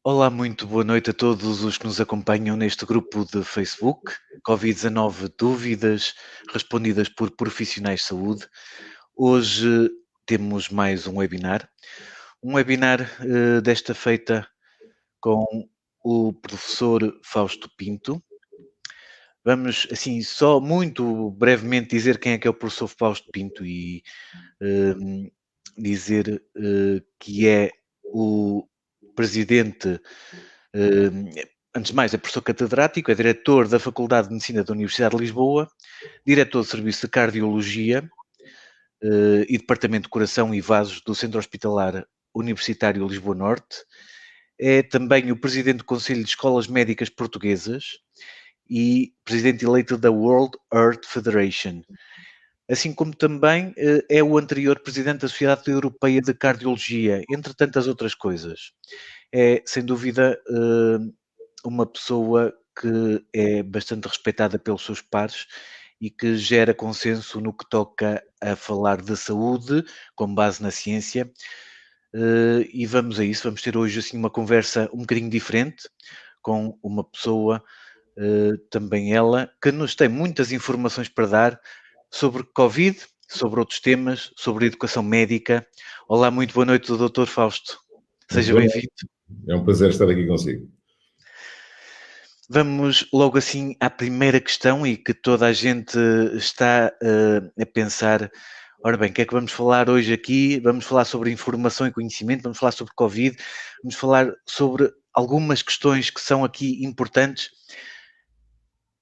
Olá, muito boa noite a todos os que nos acompanham neste grupo de Facebook, Covid-19 Dúvidas respondidas por profissionais de saúde. Hoje temos mais um webinar desta feita com o professor Fausto Pinto. Vamos, assim, só muito brevemente dizer quem é que é o professor Fausto Pinto e dizer que é o presidente. Antes de mais, é professor catedrático, é diretor da Faculdade de Medicina da Universidade de Lisboa, diretor de Serviço de Cardiologia e Departamento de Coração e Vasos do Centro Hospitalar Universitário Lisboa Norte. É também o presidente do Conselho de Escolas Médicas Portuguesas e presidente eleito da World Heart Federation. Assim como também é o anterior presidente da Sociedade Europeia de Cardiologia, entre tantas outras coisas. É, sem dúvida, uma pessoa que é bastante respeitada pelos seus pares e que gera consenso no que toca a falar de saúde, com base na ciência. E vamos a isso, vamos ter hoje assim uma conversa um bocadinho diferente, com uma pessoa, também ela, que nos tem muitas informações para dar sobre Covid, sobre outros temas, sobre educação médica. Olá, muito boa noite, Dr. Fausto. Seja bem-vindo. É um prazer estar aqui consigo. Vamos logo assim à primeira questão e que toda a gente está a pensar. Ora bem, o que é que vamos falar hoje aqui? Vamos falar sobre informação e conhecimento, vamos falar sobre Covid, vamos falar sobre algumas questões que são aqui importantes.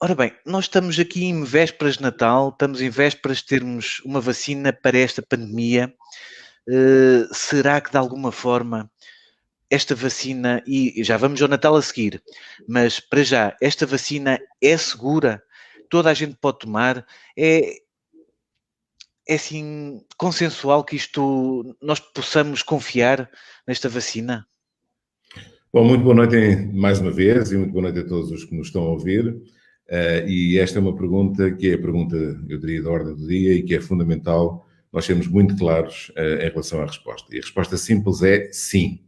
Ora bem, nós estamos aqui em vésperas de Natal, estamos em vésperas de termos uma vacina para esta pandemia. Será que de alguma forma esta vacina, e já vamos ao Natal a seguir, mas para já, esta vacina é segura? Toda a gente pode tomar? É assim consensual que nós possamos confiar nesta vacina? Bom, muito boa noite mais uma vez e muito boa noite a todos os que nos estão a ouvir. E esta é uma pergunta que é a pergunta, eu diria, da ordem do dia e que é fundamental nós sermos muito claros em relação à resposta. E a resposta simples é sim.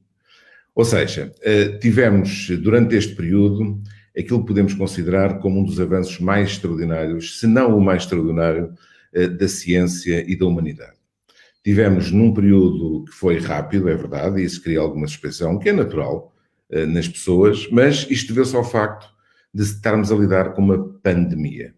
Ou seja, tivemos durante este período aquilo que podemos considerar como um dos avanços mais extraordinários, se não o mais extraordinário, da ciência e da humanidade. Tivemos num período que foi rápido, é verdade, e isso cria alguma suspeição, que é natural nas pessoas, mas isto deu-se ao facto de estarmos a lidar com uma pandemia.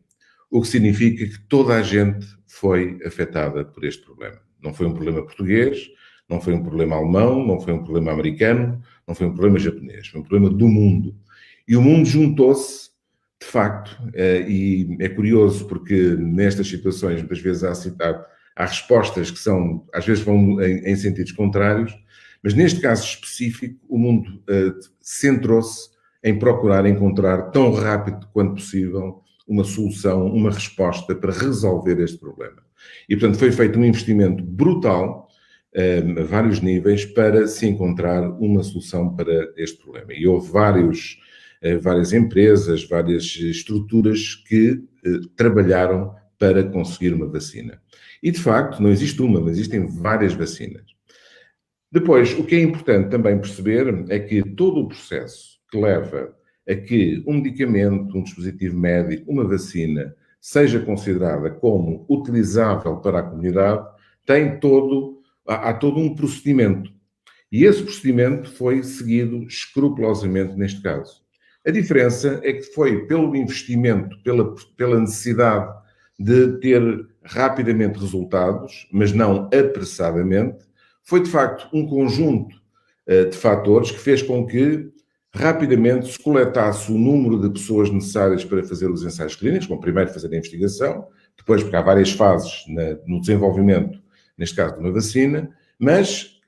O que significa que toda a gente foi afetada por este problema. Não foi um problema português, não foi um problema alemão, não foi um problema americano, não foi um problema japonês, foi um problema do mundo. E o mundo juntou-se, de facto, e é curioso porque nestas situações, muitas vezes há respostas que são, às vezes vão em sentidos contrários, mas neste caso específico, o mundo centrou-se em procurar encontrar tão rápido quanto possível uma solução, uma resposta para resolver este problema. E, portanto, foi feito um investimento brutal a vários níveis para se encontrar uma solução para este problema. E houve várias empresas, várias estruturas que trabalharam para conseguir uma vacina. E, de facto, não existe uma, mas existem várias vacinas. Depois, o que é importante também perceber é que todo o processo que leva a que um medicamento, um dispositivo médico, uma vacina, seja considerada como utilizável para a comunidade, há todo um procedimento. E esse procedimento foi seguido escrupulosamente neste caso. A diferença é que foi pelo investimento, pela necessidade de ter rapidamente resultados, mas não apressadamente, foi de facto um conjunto de fatores que fez com que rapidamente se coletasse o número de pessoas necessárias para fazer os ensaios clínicos, bom, primeiro fazer a investigação, depois porque há várias fases no desenvolvimento, neste caso de uma vacina, mas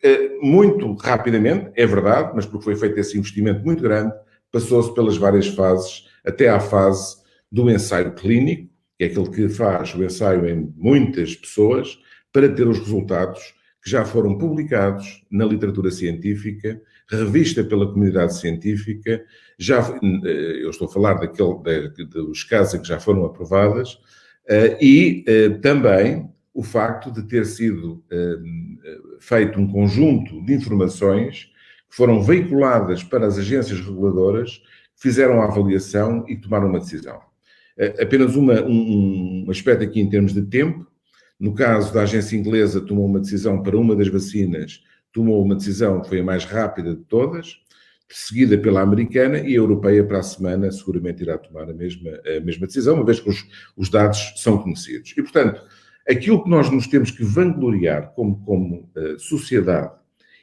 muito rapidamente, é verdade, mas porque foi feito esse investimento muito grande, passou-se pelas várias fases, até à fase do ensaio clínico, que é aquele que faz o ensaio em muitas pessoas, para ter os resultados que já foram publicados na literatura científica, revista pela comunidade científica, eu estou a falar dos casos em que já foram aprovadas, e também o facto de ter sido feito um conjunto de informações que foram veiculadas para as agências reguladoras, que fizeram a avaliação e tomaram uma decisão. Apenas um aspecto aqui em termos de tempo. No caso da agência inglesa, tomou uma decisão para uma das vacinas, tomou uma decisão que foi a mais rápida de todas, seguida pela americana, e a europeia para a semana seguramente irá tomar a mesma decisão, uma vez que os dados são conhecidos. E, portanto, aquilo que nós nos temos que vangloriar como sociedade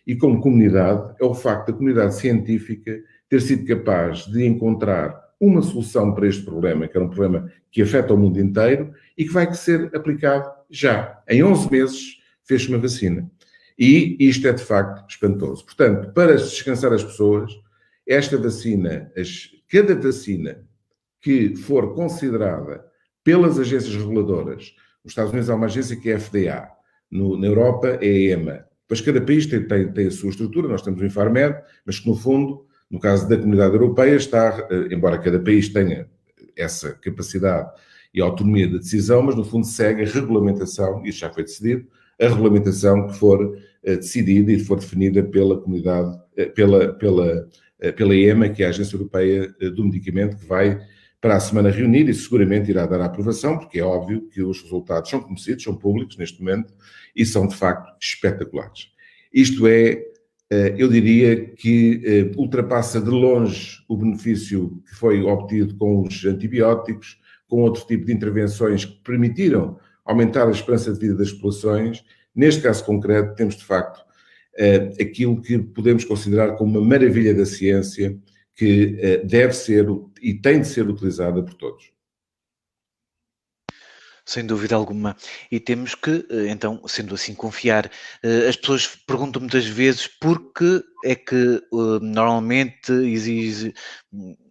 e como comunidade é o facto da comunidade científica ter sido capaz de encontrar uma solução para este problema, que era um problema que afeta o mundo inteiro e que vai ser aplicado já. Em 11 meses fez-se uma vacina. E isto é, de facto, espantoso. Portanto, para descansar as pessoas, esta vacina, cada vacina que for considerada pelas agências reguladoras, nos Estados Unidos há uma agência que é a FDA, na Europa é a EMA. Depois cada país tem a sua estrutura, nós temos o Infarmed, mas que no fundo, no caso da Comunidade Europeia, está, embora cada país tenha essa capacidade e autonomia de decisão, mas no fundo segue a regulamentação, isso já foi decidido, a regulamentação que for decidida e for definida pela comunidade, pela EMA, que é a Agência Europeia do Medicamento, que vai para a semana reunir e seguramente irá dar a aprovação, porque é óbvio que os resultados são conhecidos, são públicos neste momento e são de facto espetaculares. Isto é, eu diria que ultrapassa de longe o benefício que foi obtido com os antibióticos, com outro tipo de intervenções que permitiram aumentar a esperança de vida das populações. Neste caso concreto, temos de facto aquilo que podemos considerar como uma maravilha da ciência que deve ser e tem de ser utilizada por todos. Sem dúvida alguma. E temos que, então, sendo assim, confiar. As pessoas perguntam muitas vezes porque é que normalmente exige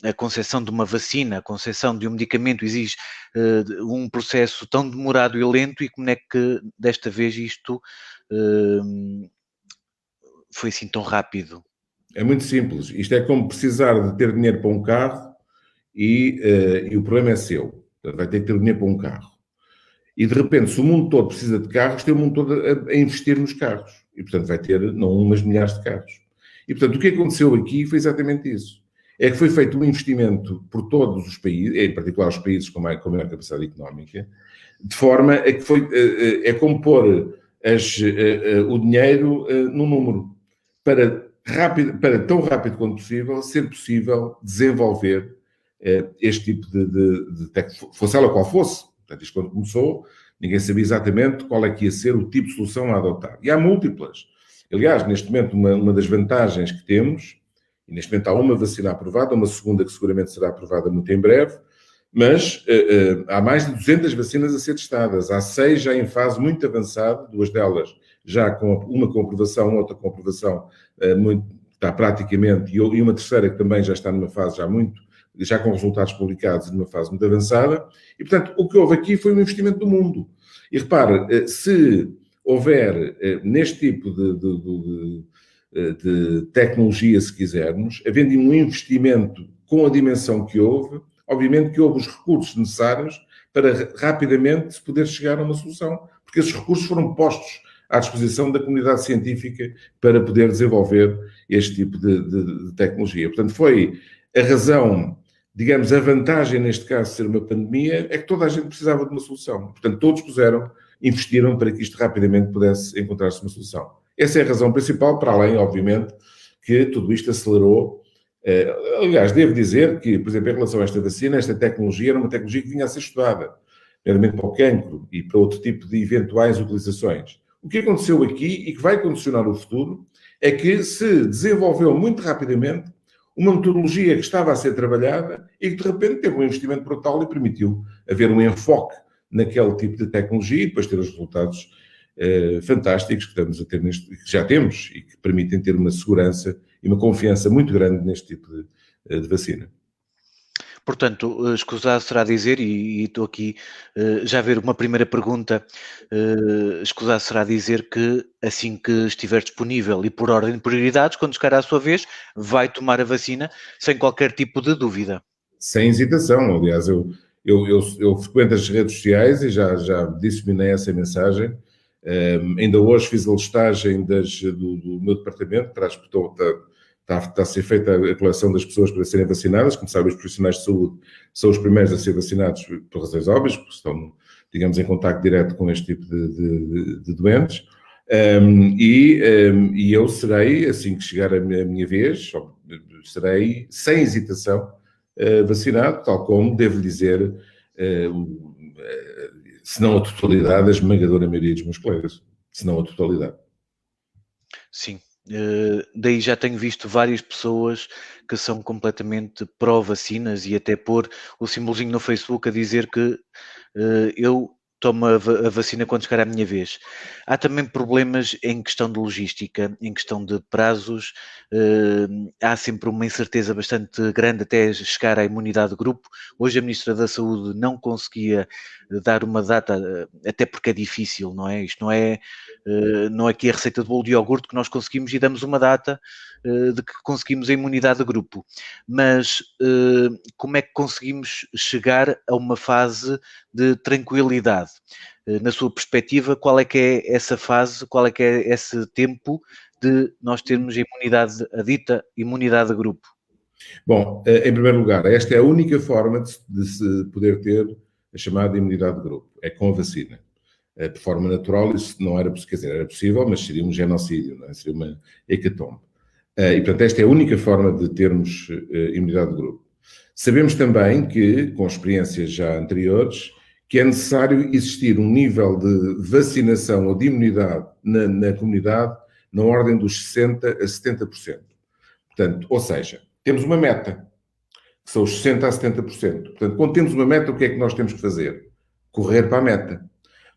a concepção de uma vacina, a concepção de um medicamento exige um processo tão demorado e lento, e como é que desta vez isto foi assim tão rápido? É muito simples. Isto é como precisar de ter dinheiro para um carro e o problema é seu. Portanto, vai ter que ter dinheiro para um carro. E, de repente, se o mundo todo precisa de carros, tem o mundo todo a investir nos carros. E, portanto, vai ter, não umas milhares de carros. E, portanto, o que aconteceu aqui foi exatamente isso. É que foi feito um investimento por todos os países, em particular os países com maior capacidade económica, de forma a que foi, é como pôr o dinheiro num número. Para tão rápido quanto possível, ser possível desenvolver este tipo de técnica, fosse ela qual fosse. Portanto, isto quando começou, ninguém sabia exatamente qual é que ia ser o tipo de solução a adotar. E há múltiplas. Aliás, neste momento, uma das vantagens que temos, e neste momento há uma vacina aprovada, uma segunda que seguramente será aprovada muito em breve, mas há mais de 200 vacinas a ser testadas. Há 6 já em fase muito avançada, 2 delas já uma com aprovação, outra com aprovação está praticamente, e uma terceira que também já está numa fase já com resultados publicados numa fase muito avançada, e, portanto, o que houve aqui foi um investimento do mundo. E repare, se houver neste tipo de tecnologia, se quisermos, havendo um investimento com a dimensão que houve, obviamente que houve os recursos necessários para rapidamente se poder chegar a uma solução, porque esses recursos foram postos à disposição da comunidade científica para poder desenvolver este tipo de tecnologia. Portanto, foi a razão, digamos, a vantagem neste caso de ser uma pandemia, é que toda a gente precisava de uma solução. Portanto, todos investiram para que isto rapidamente pudesse encontrar-se uma solução. Essa é a razão principal, para além, obviamente, que tudo isto acelerou. Aliás, devo dizer que, por exemplo, em relação a esta vacina, esta tecnologia era uma tecnologia que vinha a ser estudada, primeiramente para o cancro e para outro tipo de eventuais utilizações. O que aconteceu aqui e que vai condicionar o futuro é que se desenvolveu muito rapidamente uma metodologia que estava a ser trabalhada e que, de repente, teve um investimento brutal e permitiu haver um enfoque naquele tipo de tecnologia e depois ter os resultados fantásticos que estamos a ter que já temos e que permitem ter uma segurança e uma confiança muito grande neste tipo de vacina. Portanto, escusado será dizer, e estou aqui já a ver uma primeira pergunta, escusado será dizer que assim que estiver disponível e por ordem de prioridades, quando chegar à sua vez, vai tomar a vacina sem qualquer tipo de dúvida. Sem hesitação, aliás, eu frequento as redes sociais e já disseminei essa mensagem. Ainda hoje fiz a listagem do meu departamento, Está a ser feita a coleção das pessoas para serem vacinadas. Como sabem, os profissionais de saúde são os primeiros a ser vacinados por razões óbvias, porque estão, digamos, em contacto direto com este tipo de doentes. E eu serei, assim que chegar a minha vez, serei, sem hesitação, vacinado, tal como, devo dizer, se não a totalidade, a esmagadora maioria dos meus colegas, se não a totalidade. Sim, daí já tenho visto várias pessoas que são completamente pró-vacinas e até pôr o símbolozinho no Facebook a dizer que eu tomo a vacina quando chegar à minha vez. Há também problemas em questão de logística, em questão de prazos, há sempre uma incerteza bastante grande até chegar à imunidade de grupo. Hoje a Ministra da Saúde não conseguia dar uma data, até porque é difícil, não é? Isto não é aqui a receita de bolo de iogurte que nós conseguimos e damos uma data de que conseguimos a imunidade de grupo. Mas como é que conseguimos chegar a uma fase de tranquilidade? Na sua perspectiva, qual é que é essa fase, qual é que é esse tempo de nós termos a dita imunidade de grupo? Bom, em primeiro lugar, esta é a única forma de se poder ter a chamada imunidade de grupo, é com a vacina. De forma natural, isso não era possível, quer dizer, era possível, mas seria um genocídio, não é? Seria uma hecatombe. E, portanto, esta é a única forma de termos imunidade de grupo. Sabemos também que, com experiências já anteriores, que é necessário existir um nível de vacinação ou de imunidade na comunidade na ordem dos 60% a 70%. Portanto, ou seja, temos uma meta, que são os 60% a 70%. Portanto, quando temos uma meta, o que é que nós temos que fazer? Correr para a meta.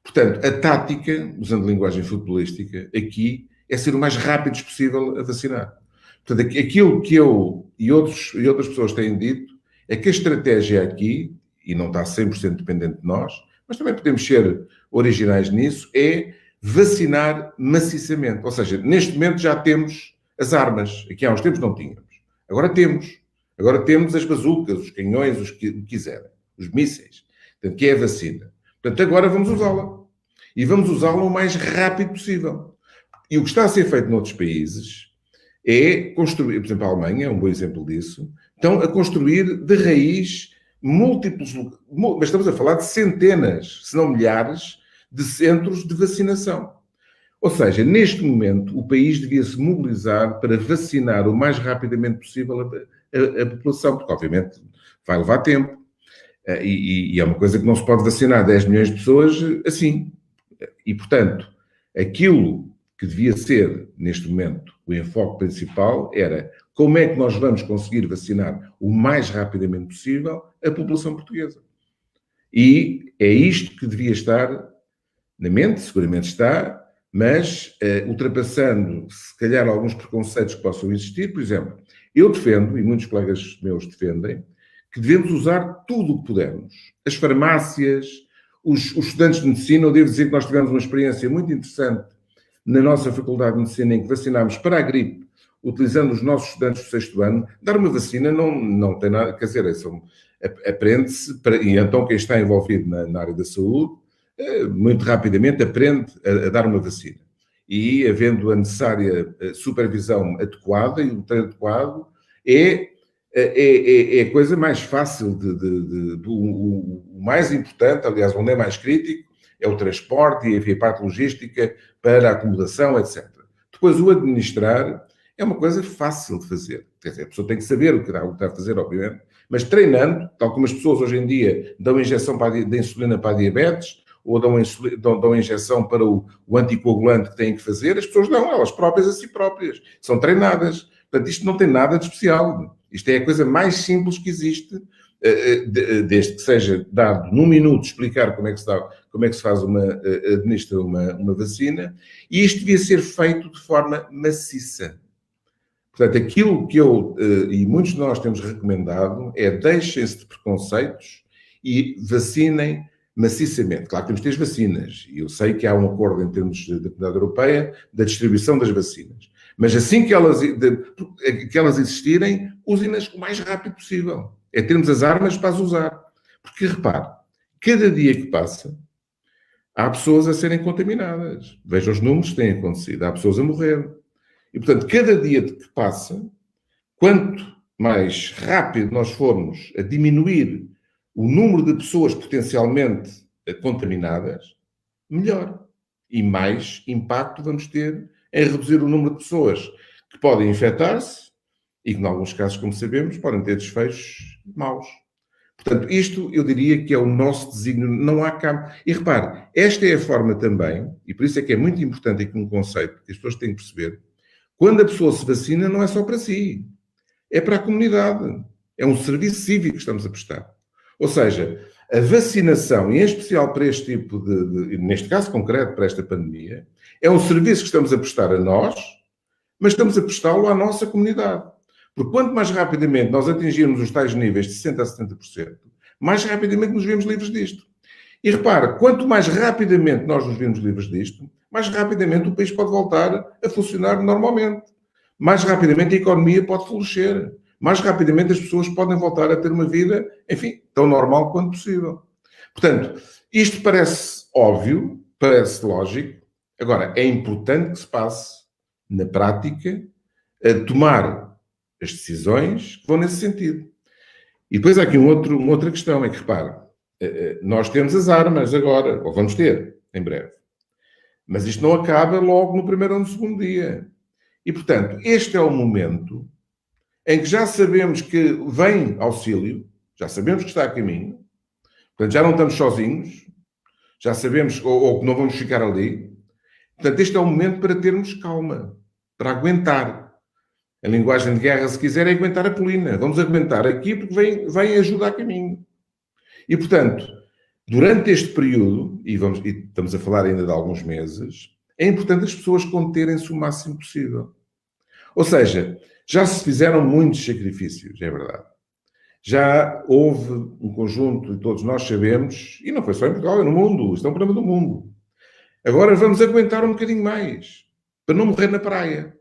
Portanto, a tática, usando linguagem futebolística, aqui é ser o mais rápido possível a vacinar. Portanto, aquilo que eu e outras pessoas têm dito é que a estratégia aqui, e não está 100% dependente de nós, mas também podemos ser originais nisso, é vacinar maciçamente. Ou seja, neste momento já temos as armas. Aqui há uns tempos não tínhamos. Agora temos. Agora temos as bazucas, os canhões, os que quiserem, os mísseis. Portanto, que é a vacina. Portanto, agora vamos usá-la. E vamos usá-la o mais rápido possível. E o que está a ser feito noutros países é construir, por exemplo, a Alemanha é um bom exemplo disso, estão a construir de raiz múltiplos, mas estamos a falar de centenas, se não milhares, de centros de vacinação. Ou seja, neste momento, o país devia se mobilizar para vacinar o mais rapidamente possível a população, porque obviamente vai levar tempo. E é uma coisa que não se pode vacinar 10 milhões de pessoas assim. E, portanto, aquilo que devia ser, neste momento, o enfoque principal era como é que nós vamos conseguir vacinar o mais rapidamente possível a população portuguesa. E é isto que devia estar na mente, seguramente está, mas ultrapassando, se calhar, alguns preconceitos que possam existir. Por exemplo, eu defendo, e muitos colegas meus defendem, que devemos usar tudo o que pudermos. As farmácias, os estudantes de medicina. Eu devo dizer que nós tivemos uma experiência muito interessante na nossa Faculdade de Medicina, em que vacinámos para a gripe, utilizando os nossos estudantes do 6º ano. Dar uma vacina não tem nada, quer dizer, aprende-se, e então quem está envolvido na área da saúde, muito rapidamente aprende a dar uma vacina. E, havendo a necessária supervisão adequada e o treino adequado, é a coisa mais fácil, o mais importante, aliás, onde é mais crítico, é o transporte e a parte logística para a acomodação, etc. Depois, o administrar é uma coisa fácil de fazer. Quer dizer, a pessoa tem que saber o que está a fazer, obviamente, mas treinando, tal como as pessoas hoje em dia dão injeção de insulina para a diabetes, ou dão injeção para o anticoagulante que têm que fazer, as pessoas não, elas próprias a si próprias. São treinadas. Portanto, isto não tem nada de especial. Isto é a coisa mais simples que existe, desde que seja dado num minuto explicar como é que se faz administra uma vacina, e isto devia ser feito de forma maciça. Portanto, aquilo que eu e muitos de nós temos recomendado é deixem-se de preconceitos e vacinem maciçamente. Claro que temos que ter as vacinas, e eu sei que há um acordo em termos da Comunidade Europeia da distribuição das vacinas. Mas assim que elas existirem, usem-nas o mais rápido possível. É termos as armas para as usar. Porque, repare, cada dia que passa, há pessoas a serem contaminadas. Vejam os números que têm acontecido. Há pessoas a morrer. E, portanto, cada dia que passa, quanto mais rápido nós formos a diminuir o número de pessoas potencialmente contaminadas, melhor. E mais impacto vamos ter em reduzir o número de pessoas que podem infectar-se e que, em alguns casos, como sabemos, podem ter desfechos maus. Portanto, isto eu diria que é o nosso desígnio, não há cá. E repare, esta é a forma também, e por isso é que é muito importante aqui um conceito que as pessoas têm que perceber, quando a pessoa se vacina não é só para si, é para a comunidade. É um serviço cívico que estamos a prestar. Ou seja, a vacinação, e em especial para este tipo neste caso concreto, para esta pandemia, é um serviço que estamos a prestar a nós, mas estamos a prestá-lo à nossa comunidade. Porque quanto mais rapidamente nós atingirmos os tais níveis de 60% a 70%, mais rapidamente nos vemos livres disto. E repare, quanto mais rapidamente nós nos vemos livres disto, mais rapidamente o país pode voltar a funcionar normalmente. Mais rapidamente a economia pode florescer. Mais rapidamente as pessoas podem voltar a ter uma vida, enfim, tão normal quanto possível. Portanto, isto parece óbvio, parece lógico. Agora, é importante que se passe, na prática, a tomar as decisões que vão nesse sentido. E depois há aqui uma outra questão, é que, repare, nós temos as armas agora, ou vamos ter, em breve. Mas isto não acaba logo no primeiro ou no segundo dia. E, portanto, este é o momento em que já sabemos que vem auxílio, já sabemos que está a caminho, portanto, já não estamos sozinhos, já sabemos, ou que não vamos ficar ali. Portanto, este é o momento para termos calma, para aguentar. A linguagem de guerra, se quiser, é aguentar a colina. Vamos aguentar aqui porque vem ajuda a caminho. E, portanto, durante este período, e estamos a falar ainda de alguns meses, é importante as pessoas conterem-se o máximo possível. Ou seja, já se fizeram muitos sacrifícios, é verdade. Já houve um conjunto, e todos nós sabemos, e não foi só em Portugal, é no mundo, isto é um problema do mundo. Agora vamos aguentar um bocadinho mais, para não morrer na praia.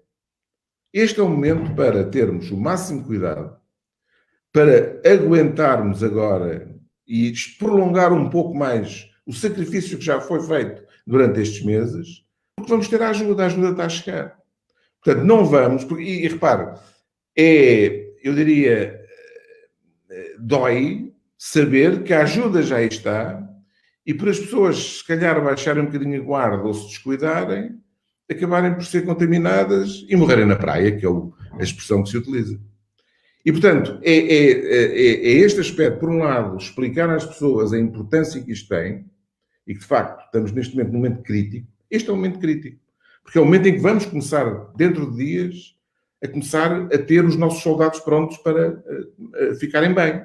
Este é o momento para termos o máximo cuidado, para aguentarmos agora e prolongar um pouco mais o sacrifício que já foi feito durante estes meses, porque vamos ter a ajuda está a chegar. Portanto, não vamos, e repare, eu diria, dói saber que a ajuda já está e para as pessoas, se calhar, baixarem um bocadinho a guarda ou se descuidarem, acabarem por ser contaminadas e morrerem na praia, que é a expressão que se utiliza. E, portanto, é este aspecto, por um lado, explicar às pessoas a importância que isto tem e que, de facto, estamos neste momento num momento crítico. Este é um momento crítico. Porque é o momento em que vamos começar, dentro de dias, a começar a ter os nossos soldados prontos para ficarem bem.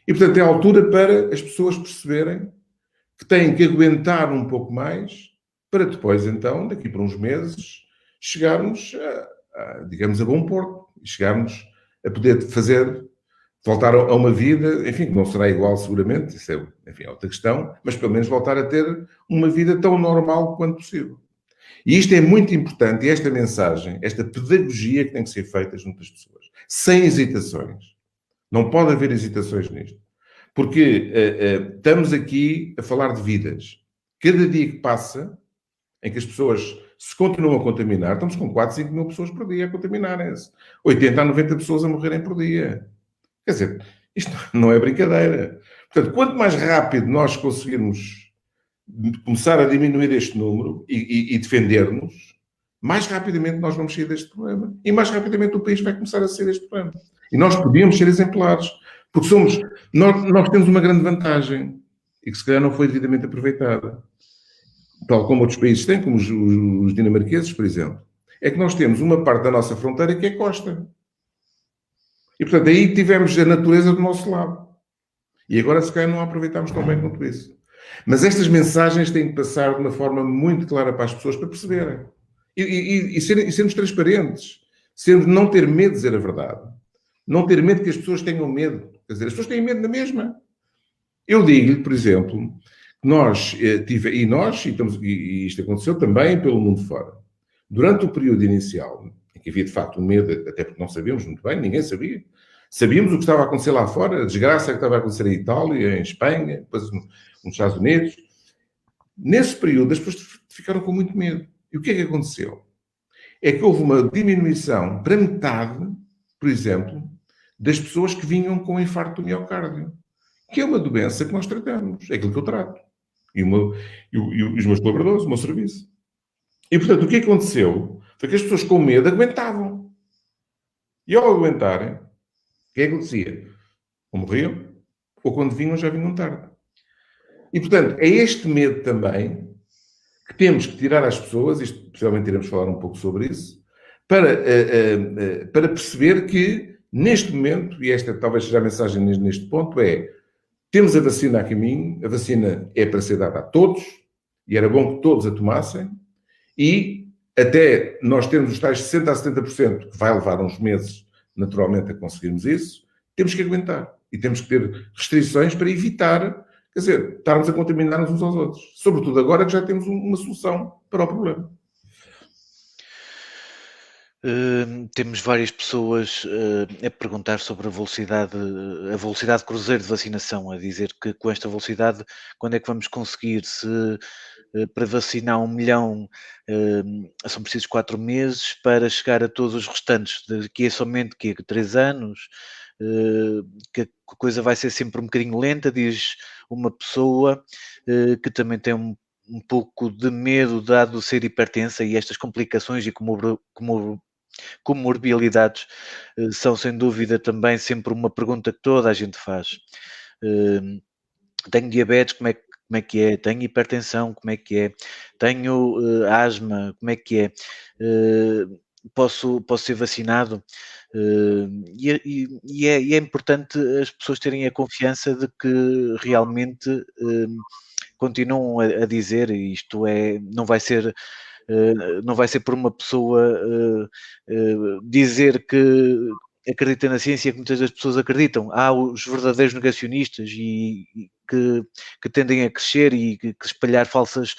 E, portanto, é a altura para as pessoas perceberem que têm que aguentar um pouco mais para depois, então, daqui por uns meses, chegarmos, digamos, a bom porto. E chegarmos a poder voltar a uma vida, enfim, que não será igual seguramente, isso é, enfim, é outra questão, mas pelo menos voltar a ter uma vida tão normal quanto possível. E isto é muito importante, e esta mensagem, esta pedagogia que tem que ser feita junto das pessoas, sem hesitações. Não pode haver hesitações nisto. Porque estamos aqui a falar de vidas. Cada dia que passa, em que as pessoas se continuam a contaminar, estamos com 4, 5 mil pessoas por dia a contaminarem-se. 80 a 90 pessoas a morrerem por dia. Quer dizer, isto não é brincadeira. Portanto, quanto mais rápido nós conseguirmos começar a diminuir este número e defender-nos, mais rapidamente nós vamos sair deste problema. E mais rapidamente o país vai começar a sair deste problema. E nós podíamos ser exemplares. Porque nós temos uma grande vantagem e que se calhar não foi devidamente aproveitada. Tal como outros países têm, como os dinamarqueses, por exemplo. É que nós temos uma parte da nossa fronteira que é costa. E, portanto, aí tivemos a natureza do nosso lado. E agora, se calhar, não a aproveitamos tão bem quanto isso. Mas estas mensagens têm que passar de uma forma muito clara para as pessoas para perceberem. E sermos transparentes. Não ter medo de dizer a verdade. Não ter medo que as pessoas tenham medo. Quer dizer, as pessoas têm medo na mesma. Eu digo-lhe, por exemplo, e isto aconteceu também pelo mundo fora. Durante o período inicial, em que havia de facto um medo, até porque não sabíamos muito bem, ninguém sabia. Sabíamos o que estava a acontecer lá fora, a desgraça que estava a acontecer em Itália, em Espanha, depois nos Estados Unidos. Nesse período, as pessoas ficaram com muito medo. E o que é que aconteceu? É que houve uma diminuição para metade por exemplo, das pessoas que vinham com infarto do miocárdio, que é uma doença que nós tratamos, é aquilo que eu trato. E os meus colaboradores, o meu serviço. E, portanto, o que aconteceu foi que as pessoas com medo aguentavam. E ao aguentarem, o que acontecia? Ou morriam, ou quando vinham, já vinham tarde. E, portanto, é este medo também que temos que tirar às pessoas, isto possivelmente iremos falar um pouco sobre isso, para perceber que, neste momento, e esta talvez seja a mensagem neste ponto, temos a vacina a caminho, a vacina é para ser dada a todos, e era bom que todos a tomassem, e até nós termos os tais 60% a 70%, que vai levar uns meses, naturalmente, a conseguirmos isso, temos que aguentar. E temos que ter restrições para evitar, quer dizer, estarmos a contaminar-nos uns aos outros. Sobretudo agora que já temos uma solução para o problema. Temos várias pessoas a perguntar sobre a velocidade cruzeiro de vacinação, a dizer que com esta velocidade, quando é que vamos conseguir? Se para vacinar 1 milhão são precisos 4 meses para chegar a todos os restantes, daqui a somente 3 anos, que a coisa vai ser sempre um bocadinho lenta, diz uma pessoa que também tem um pouco de medo, dado ser hipertensa, e estas complicações e comorbilidades são sem dúvida também sempre uma pergunta que toda a gente faz. Tenho diabetes, como é que é? Tenho hipertensão, como é que é? Tenho asma, como é que é? Posso ser vacinado? E é importante as pessoas terem a confiança de que realmente continuam a dizer, isto não vai ser por uma pessoa dizer que acredita na ciência, que muitas das pessoas acreditam. Há os verdadeiros negacionistas e que tendem a crescer e que espalhar falsas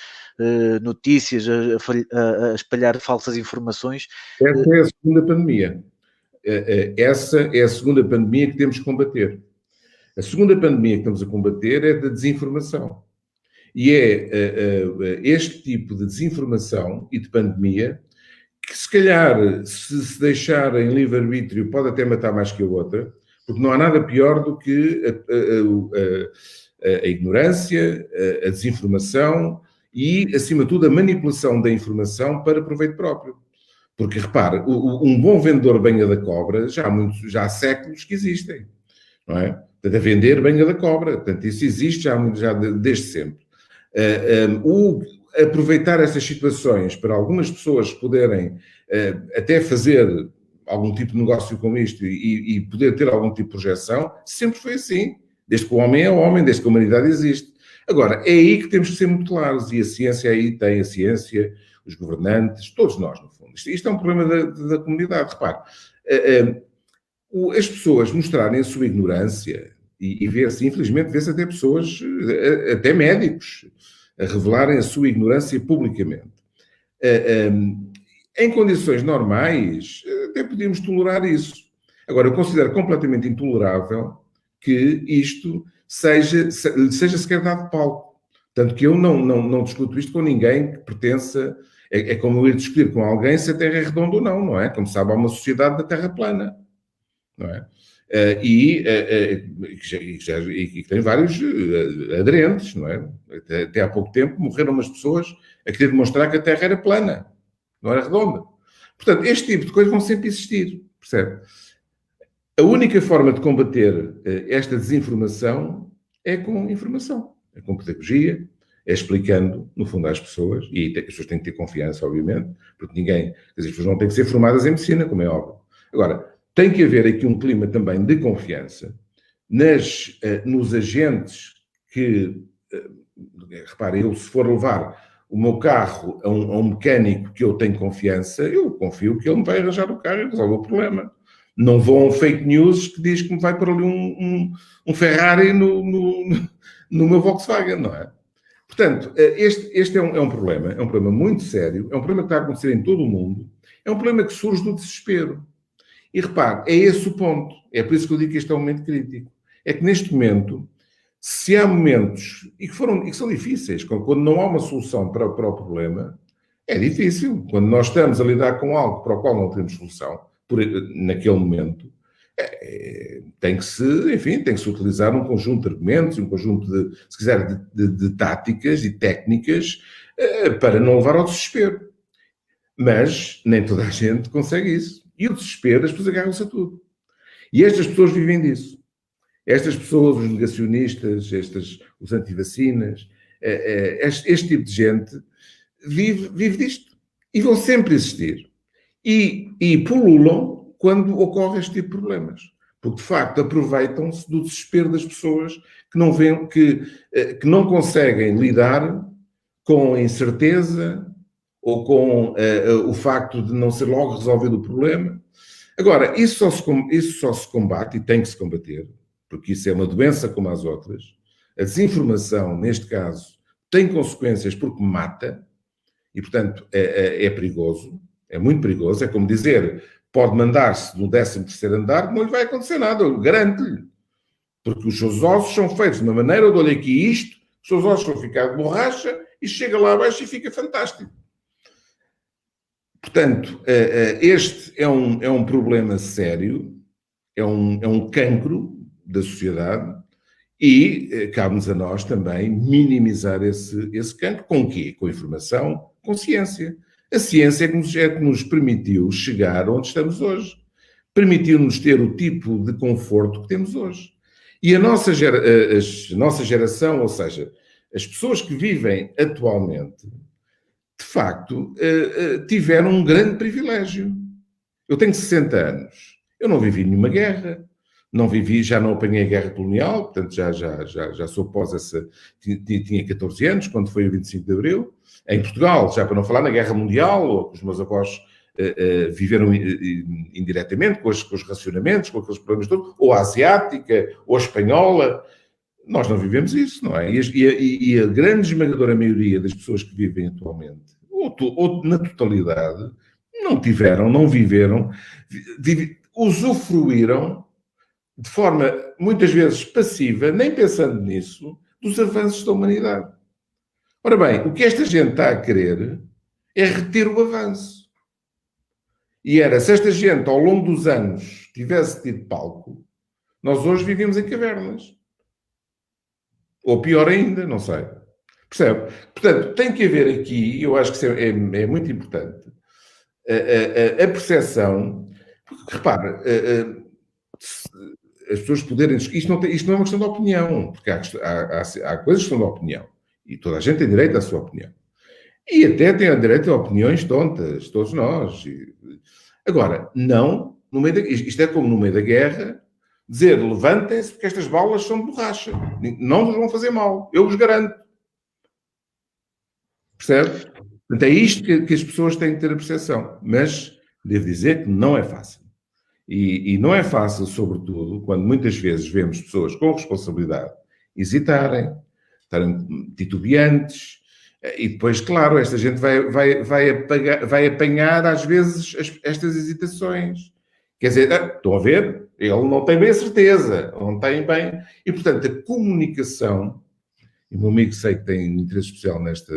notícias, a espalhar falsas informações. Essa é a segunda pandemia. Essa é a segunda pandemia que temos que combater. A segunda pandemia que estamos a combater é da desinformação. E é este tipo de desinformação e de pandemia que, se calhar, se deixar em livre-arbítrio, pode até matar mais que a outra, porque não há nada pior do que a ignorância, a desinformação e, acima de tudo, a manipulação da informação para proveito próprio. Porque, repare, um bom vendedor banha da cobra já há séculos que existem, não é? Portanto, a vender banha da cobra, portanto, isso existe já desde sempre. Aproveitar essas situações para algumas pessoas poderem até fazer algum tipo de negócio com isto e poder ter algum tipo de projeção, sempre foi assim. Desde que o homem é homem, desde que a humanidade existe. Agora, é aí que temos que ser muito claros, e a ciência aí tem a ciência, os governantes, todos nós, no fundo. Isto é um problema da comunidade. Repare, as pessoas mostrarem a sua ignorância, e vê-se, infelizmente, vê-se até pessoas, até médicos, a revelarem a sua ignorância publicamente. Em condições normais, até podíamos tolerar isso. Agora, eu considero completamente intolerável que isto seja sequer dado palco. Tanto que eu não discuto isto com ninguém que pertença. É como eu ir discutir com alguém se a Terra é redonda ou não é? Como sabe, há uma sociedade da Terra plana, não é? E que tem vários aderentes, não é? Até há pouco tempo morreram umas pessoas a querer demonstrar que a Terra era plana, não era redonda. Portanto, este tipo de coisas vão sempre existir, percebe? A única forma de combater esta desinformação é com informação, é com pedagogia, é explicando, no fundo, às pessoas, e as pessoas têm que ter confiança, obviamente, porque as pessoas não têm que ser formadas em medicina, como é óbvio. Agora, tem que haver aqui um clima também de confiança nos agentes que, repare, eu se for levar o meu carro a um mecânico que eu tenho confiança, eu confio que ele me vai arranjar o carro e resolver o problema. Não vou a um fake news que diz que me vai pôr ali um Ferrari no meu Volkswagen, não é? Portanto, este é um problema muito sério, é um problema que está a acontecer em todo o mundo, é um problema que surge do desespero. E repare, é esse o ponto. É por isso que eu digo que este é um momento crítico. É que neste momento, se há momentos, e que são difíceis, quando não há uma solução para o problema, é difícil. Quando nós estamos a lidar com algo para o qual não temos solução, naquele momento, tem que se utilizar um conjunto de argumentos, um conjunto de, se quiser, de táticas e técnicas para não levar ao desespero. Mas nem toda a gente consegue isso. E o desespero, as pessoas agarram-se a tudo. E estas pessoas vivem disso. Estas pessoas, os negacionistas, os antivacinas, este tipo de gente vive disto. E vão sempre existir. E pululam quando ocorre este tipo de problemas. Porque, de facto, aproveitam-se do desespero das pessoas que não veem, que não conseguem lidar com a incerteza ou com o facto de não ser logo resolvido o problema. Agora, isso só se combate, e tem que se combater, porque isso é uma doença como as outras. A desinformação, neste caso, tem consequências porque mata, e, portanto, é perigoso, é muito perigoso. É como dizer, pode mandar-se do 13º andar que não lhe vai acontecer nada, eu garanto-lhe. Porque os seus ossos são feitos de uma maneira, eu dou-lhe aqui isto, os seus ossos vão ficar de borracha, e chega lá abaixo e fica fantástico. Portanto, este é um problema sério, é um cancro da sociedade e cabe-nos a nós também minimizar esse cancro. Com o quê? Com informação, com ciência. A ciência é que nos permitiu chegar onde estamos hoje. Permitiu-nos ter o tipo de conforto que temos hoje. E a nossa geração, ou seja, as pessoas que vivem atualmente, de facto, tiveram um grande privilégio. Eu tenho 60 anos. Eu não vivi nenhuma guerra. Já não apanhei a guerra colonial, portanto já sou pós essa... Tinha 14 anos, quando foi o 25 de Abril. Em Portugal, já para não falar na Guerra Mundial, ou os meus avós viveram indiretamente com os racionamentos, com aqueles problemas todos, ou a asiática, ou a espanhola. Nós não vivemos isso, não é? E a grande esmagadora maioria das pessoas que vivem atualmente, ou na totalidade, não viveram, usufruíram de forma, muitas vezes, passiva, nem pensando nisso, dos avanços da humanidade. Ora bem, o que esta gente está a querer é reter o avanço. E se esta gente, ao longo dos anos, tivesse tido palco, nós hoje vivíamos em cavernas. Ou pior ainda, não sei. Percebe? Portanto, tem que haver aqui, eu acho que é muito importante, a percepção, porque, repare, as pessoas poderem... Isto não é uma questão de opinião, porque há coisas que são de opinião, e toda a gente tem direito à sua opinião. E até tem direito a opiniões tontas, todos nós. Agora, não, isto é como no meio da guerra, dizer, levantem-se porque estas balas são de borracha. Não vos vão fazer mal. Eu vos garanto. Percebe? Portanto, é isto que as pessoas têm que ter a percepção. Mas devo dizer que não é fácil. E não é fácil, sobretudo, quando muitas vezes vemos pessoas com responsabilidade hesitarem, estarem titubeantes, e depois, claro, esta gente vai apanhar, às vezes, estas hesitações. Quer dizer, estão a ver? Ele não tem bem a certeza, não tem bem... E, portanto, a comunicação, e o meu amigo sei que tem interesse especial nesta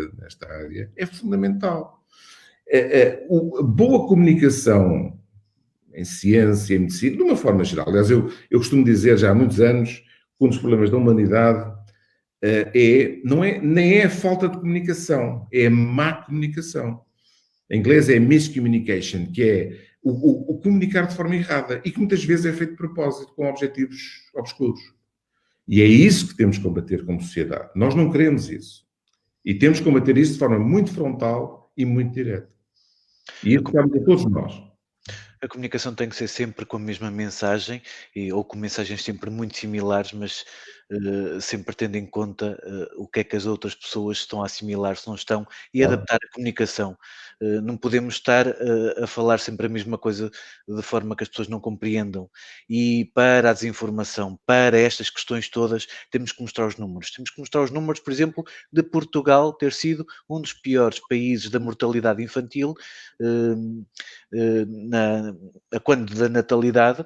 área, é fundamental. A boa comunicação em ciência, em medicina, de uma forma geral. Aliás, eu costumo dizer já há muitos anos que um dos problemas da humanidade nem é a falta de comunicação, é a má comunicação. Em inglês é miscommunication, que é o comunicar de forma errada e que muitas vezes é feito de propósito, com objetivos obscuros. E é isso que temos que combater como sociedade. Nós não queremos isso. E temos que combater isso de forma muito frontal e muito direta. E isso cabe a todos nós. A comunicação tem que ser sempre com a mesma mensagem, ou com mensagens sempre muito similares, mas sempre tendo em conta o que é que as outras pessoas estão a assimilar, se não estão, e adaptar a comunicação. Não podemos estar a falar sempre a mesma coisa de forma que as pessoas não compreendam. E para a desinformação, para estas questões todas, temos que mostrar os números. Temos que mostrar os números, por exemplo, de Portugal ter sido um dos piores países da mortalidade infantil quando da natalidade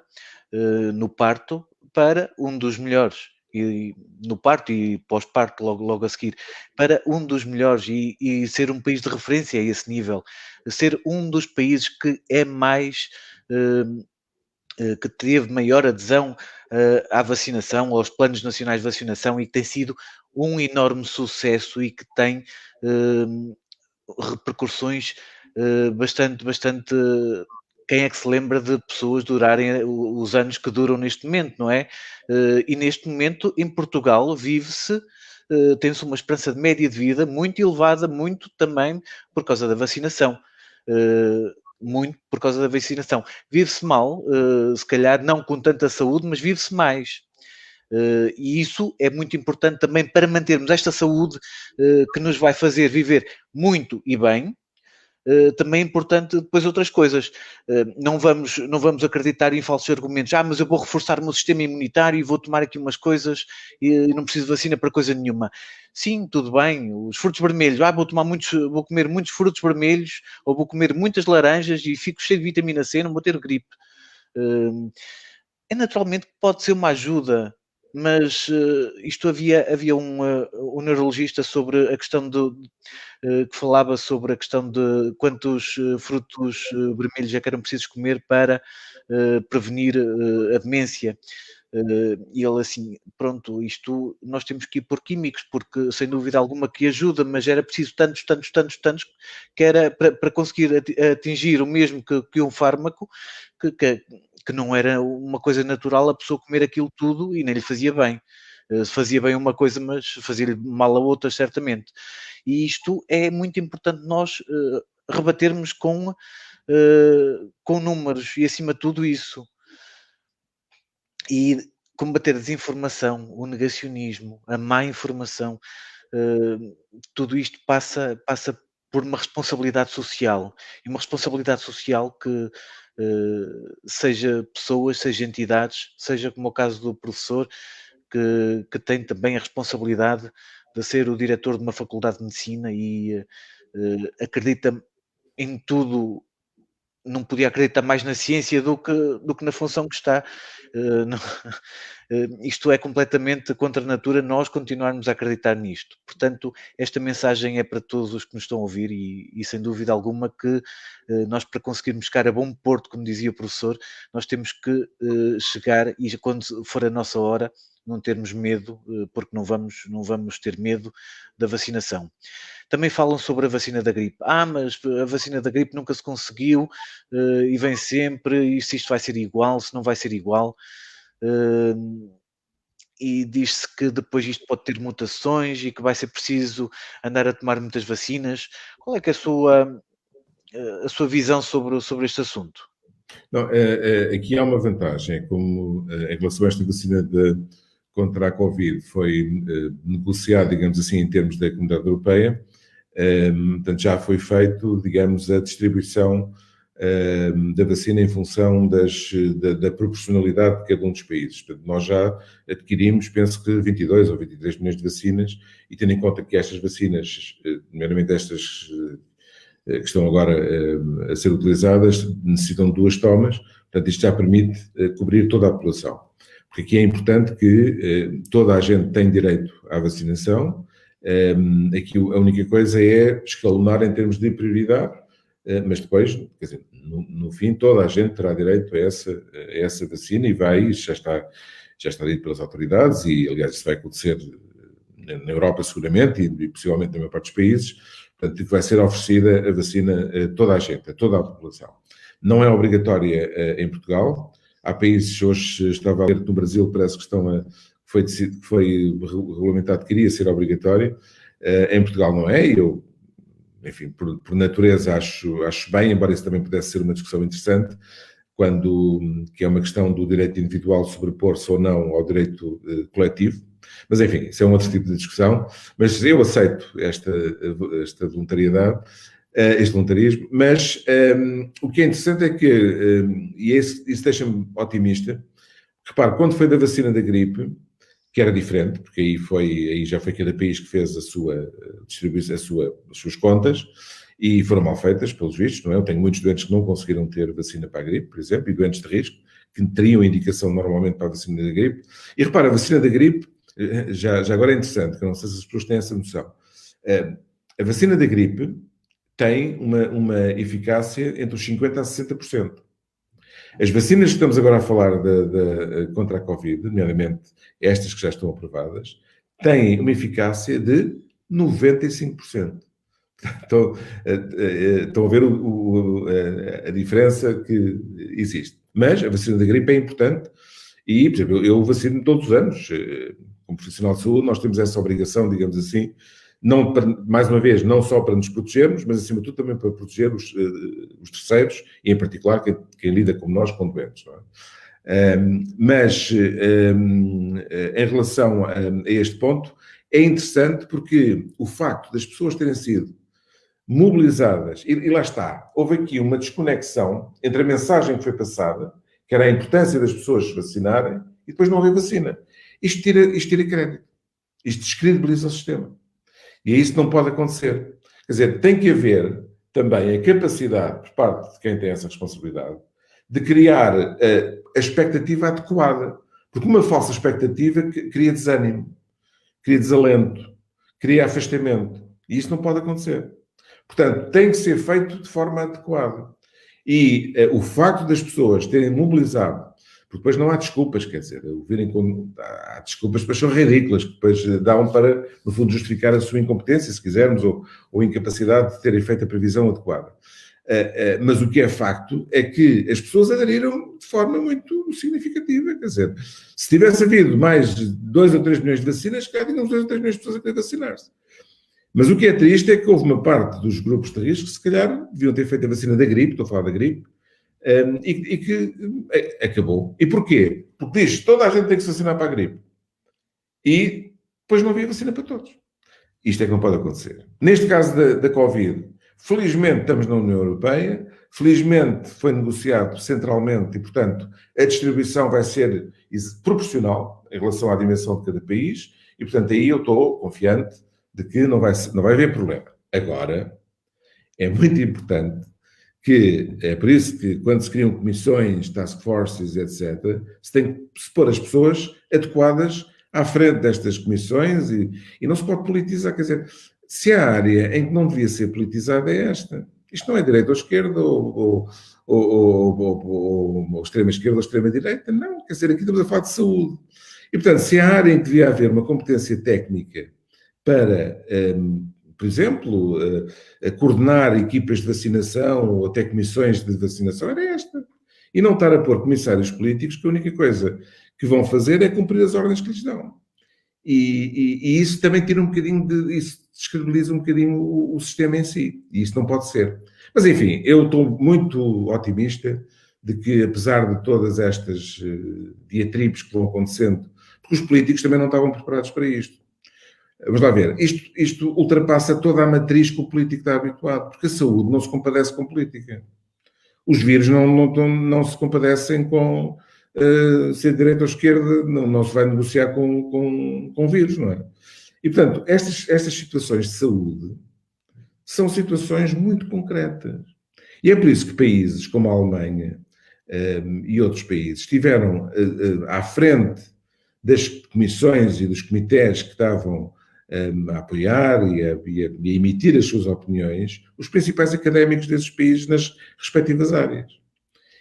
no parto, para um dos melhores. E no parto e pós-parto, logo a seguir, para um dos melhores e ser um país de referência a esse nível, ser um dos países que é mais que teve maior adesão à vacinação, aos planos nacionais de vacinação, e que tem sido um enorme sucesso e que tem repercussões bastante. Quem é que se lembra de pessoas durarem os anos que duram neste momento, não é? E neste momento, em Portugal, vive-se, tem-se uma esperança de média de vida muito elevada, muito também por causa da vacinação. Muito por causa da vacinação. Vive-se mal, se calhar não com tanta saúde, mas vive-se mais. E isso é muito importante também para mantermos esta saúde que nos vai fazer viver muito e bem. Também é importante depois outras coisas. Não vamos acreditar em falsos argumentos. Mas eu vou reforçar o meu sistema imunitário e vou tomar aqui umas coisas e não preciso de vacina para coisa nenhuma. Sim, tudo bem. Os frutos vermelhos. Vou comer muitos frutos vermelhos ou vou comer muitas laranjas e fico cheio de vitamina C, não vou ter gripe. É naturalmente que pode ser uma ajuda, mas isto havia um neurologista sobre a questão que falava sobre a questão de quantos frutos vermelhos é que eram precisos comer para prevenir a demência. E ele assim, pronto, isto nós temos que ir por químicos, porque sem dúvida alguma que ajuda, mas era preciso tantos, que era para conseguir atingir o mesmo que um fármaco, que não era uma coisa natural a pessoa comer aquilo tudo e nem lhe fazia bem. Fazia bem uma coisa, mas fazia-lhe mal a outra, certamente. E isto é muito importante nós rebatermos com números e, acima de tudo, isso. E combater a desinformação, o negacionismo, a má informação, tudo isto passa por uma responsabilidade social. E uma responsabilidade social que seja pessoas, seja entidades, seja como o caso do professor, que tem também a responsabilidade de ser o diretor de uma faculdade de medicina e acredita em tudo. Não podia acreditar mais na ciência do que na função que está. Isto é completamente contra a natura, nós continuarmos a acreditar nisto. Portanto, esta mensagem é para todos os que nos estão a ouvir e sem dúvida alguma que nós, para conseguirmos chegar a bom porto, como dizia o professor, nós temos que chegar e quando for a nossa hora, não termos medo, porque não vamos ter medo da vacinação. Também falam sobre a vacina da gripe. Mas a vacina da gripe nunca se conseguiu e vem sempre, e se isto vai ser igual, se não vai ser igual. E diz-se que depois isto pode ter mutações e que vai ser preciso andar a tomar muitas vacinas. Qual é que é a sua visão sobre este assunto? Não, aqui há uma vantagem, como em relação a esta vacina contra a Covid foi negociado, digamos assim, em termos da Comunidade Europeia, portanto já foi feito, digamos, a distribuição da vacina em função da proporcionalidade de cada um dos países. Portanto, nós já adquirimos, penso que 22 ou 23 milhões de vacinas, e tendo em conta que estas vacinas, nomeadamente estas que estão agora a ser utilizadas, necessitam de 2 tomas, portanto isto já permite cobrir toda a população. Porque aqui é importante que toda a gente tem direito à vacinação, aqui a única coisa é escalonar em termos de prioridade, mas depois, quer dizer, no fim, toda a gente terá direito a essa vacina e já está dito pelas autoridades e, aliás, isso vai acontecer na Europa seguramente e possivelmente na maior parte dos países, portanto, que vai ser oferecida a vacina a toda a gente, a toda a população. Não é obrigatória em Portugal. Há países, hoje estava a ver no Brasil, parece que foi regulamentado que iria ser obrigatório. Em Portugal não é, e eu, enfim, por natureza acho bem, embora isso também pudesse ser uma discussão interessante, que é uma questão do direito individual sobrepor-se ou não ao direito coletivo. Mas, enfim, isso é um outro tipo de discussão. Mas eu aceito esta voluntariedade, este voluntarismo, mas o que é interessante é que, e isso deixa-me otimista, repare, quando foi da vacina da gripe, que era diferente, porque aí já foi cada país que fez a sua distribuição, as suas contas, e foram mal feitas, pelos vistos, não é? Eu tenho muitos doentes que não conseguiram ter vacina para a gripe, por exemplo, e doentes de risco, que teriam indicação normalmente para a vacina da gripe. E repara, a vacina da gripe, já agora é interessante, que eu não sei se as pessoas têm essa noção. A vacina da gripe tem uma eficácia entre os 50% a 60%. As vacinas que estamos agora a falar contra a Covid, nomeadamente estas que já estão aprovadas, têm uma eficácia de 95%. Estão a ver a diferença que existe. Mas a vacina da gripe é importante e, por exemplo, eu vacino todos os anos. Como profissional de saúde, nós temos essa obrigação, digamos assim, não para, mais uma vez, não só para nos protegermos, mas acima de tudo também para proteger os terceiros e, em particular, quem lida como nós com doentes. Não é? Mas, em relação a este ponto, é interessante porque o facto das pessoas terem sido mobilizadas, e lá está, houve aqui uma desconexão entre a mensagem que foi passada, que era a importância das pessoas se vacinarem, e depois não haver vacina. Isto tira crédito. Isto descredibiliza o sistema. E isso não pode acontecer. Quer dizer, tem que haver também a capacidade, por parte de quem tem essa responsabilidade, de criar a expectativa adequada. Porque uma falsa expectativa cria desânimo, cria desalento, cria afastamento. E isso não pode acontecer. Portanto, tem que ser feito de forma adequada. E o facto das pessoas terem mobilizado, porque depois não há desculpas, quer dizer, há desculpas que depois são ridículas, que depois dão para, no fundo, justificar a sua incompetência, se quisermos, ou incapacidade de terem feito a previsão adequada. Mas o que é facto é que as pessoas aderiram de forma muito significativa, quer dizer, se tivesse havido mais de 2 ou 3 milhões de vacinas, cá tínhamos 2 ou 3 milhões de pessoas a querer vacinar-se. Mas o que é triste é que houve uma parte dos grupos de risco que, se calhar, deviam ter feito a vacina da gripe, estou a falar da gripe, e que acabou. E porquê? Porque diz que toda a gente tem que se vacinar para a gripe. E depois não havia vacina para todos. Isto é que não pode acontecer. Neste caso da Covid, felizmente estamos na União Europeia, felizmente foi negociado centralmente e, portanto, a distribuição vai ser proporcional em relação à dimensão de cada país e, portanto, aí eu estou confiante de que não vai haver problema. Agora, é muito importante que, é por isso que quando se criam comissões, task forces, etc., se tem que se pôr as pessoas adequadas à frente destas comissões e não se pode politizar. Quer dizer, se a área em que não devia ser politizada é esta. Isto não é direita ou esquerda ou extrema-esquerda ou extrema-direita. Não, quer dizer, aqui estamos a falar de saúde. E, portanto, se a área em que devia haver uma competência técnica para, por exemplo, coordenar equipas de vacinação ou até comissões de vacinação, era esta. E não estar a pôr comissários políticos que a única coisa que vão fazer é cumprir as ordens que lhes dão. E isso também tira um bocadinho isso descredibiliza um bocadinho o sistema em si. E isso não pode ser. Mas, enfim, eu estou muito otimista de que, apesar de todas estas diatribes que vão acontecendo, porque os políticos também não estavam preparados para isto. Vamos lá ver, isto ultrapassa toda a matriz que o político está habituado, porque a saúde não se compadece com política. Os vírus não se compadecem com ser direita ou esquerda, não se vai negociar com vírus, não é? E, portanto, estas situações de saúde são situações muito concretas. E é por isso que países como a Alemanha e outros países estiveram à frente das comissões e dos comitês que estavam a apoiar e a emitir as suas opiniões, os principais académicos desses países nas respectivas áreas.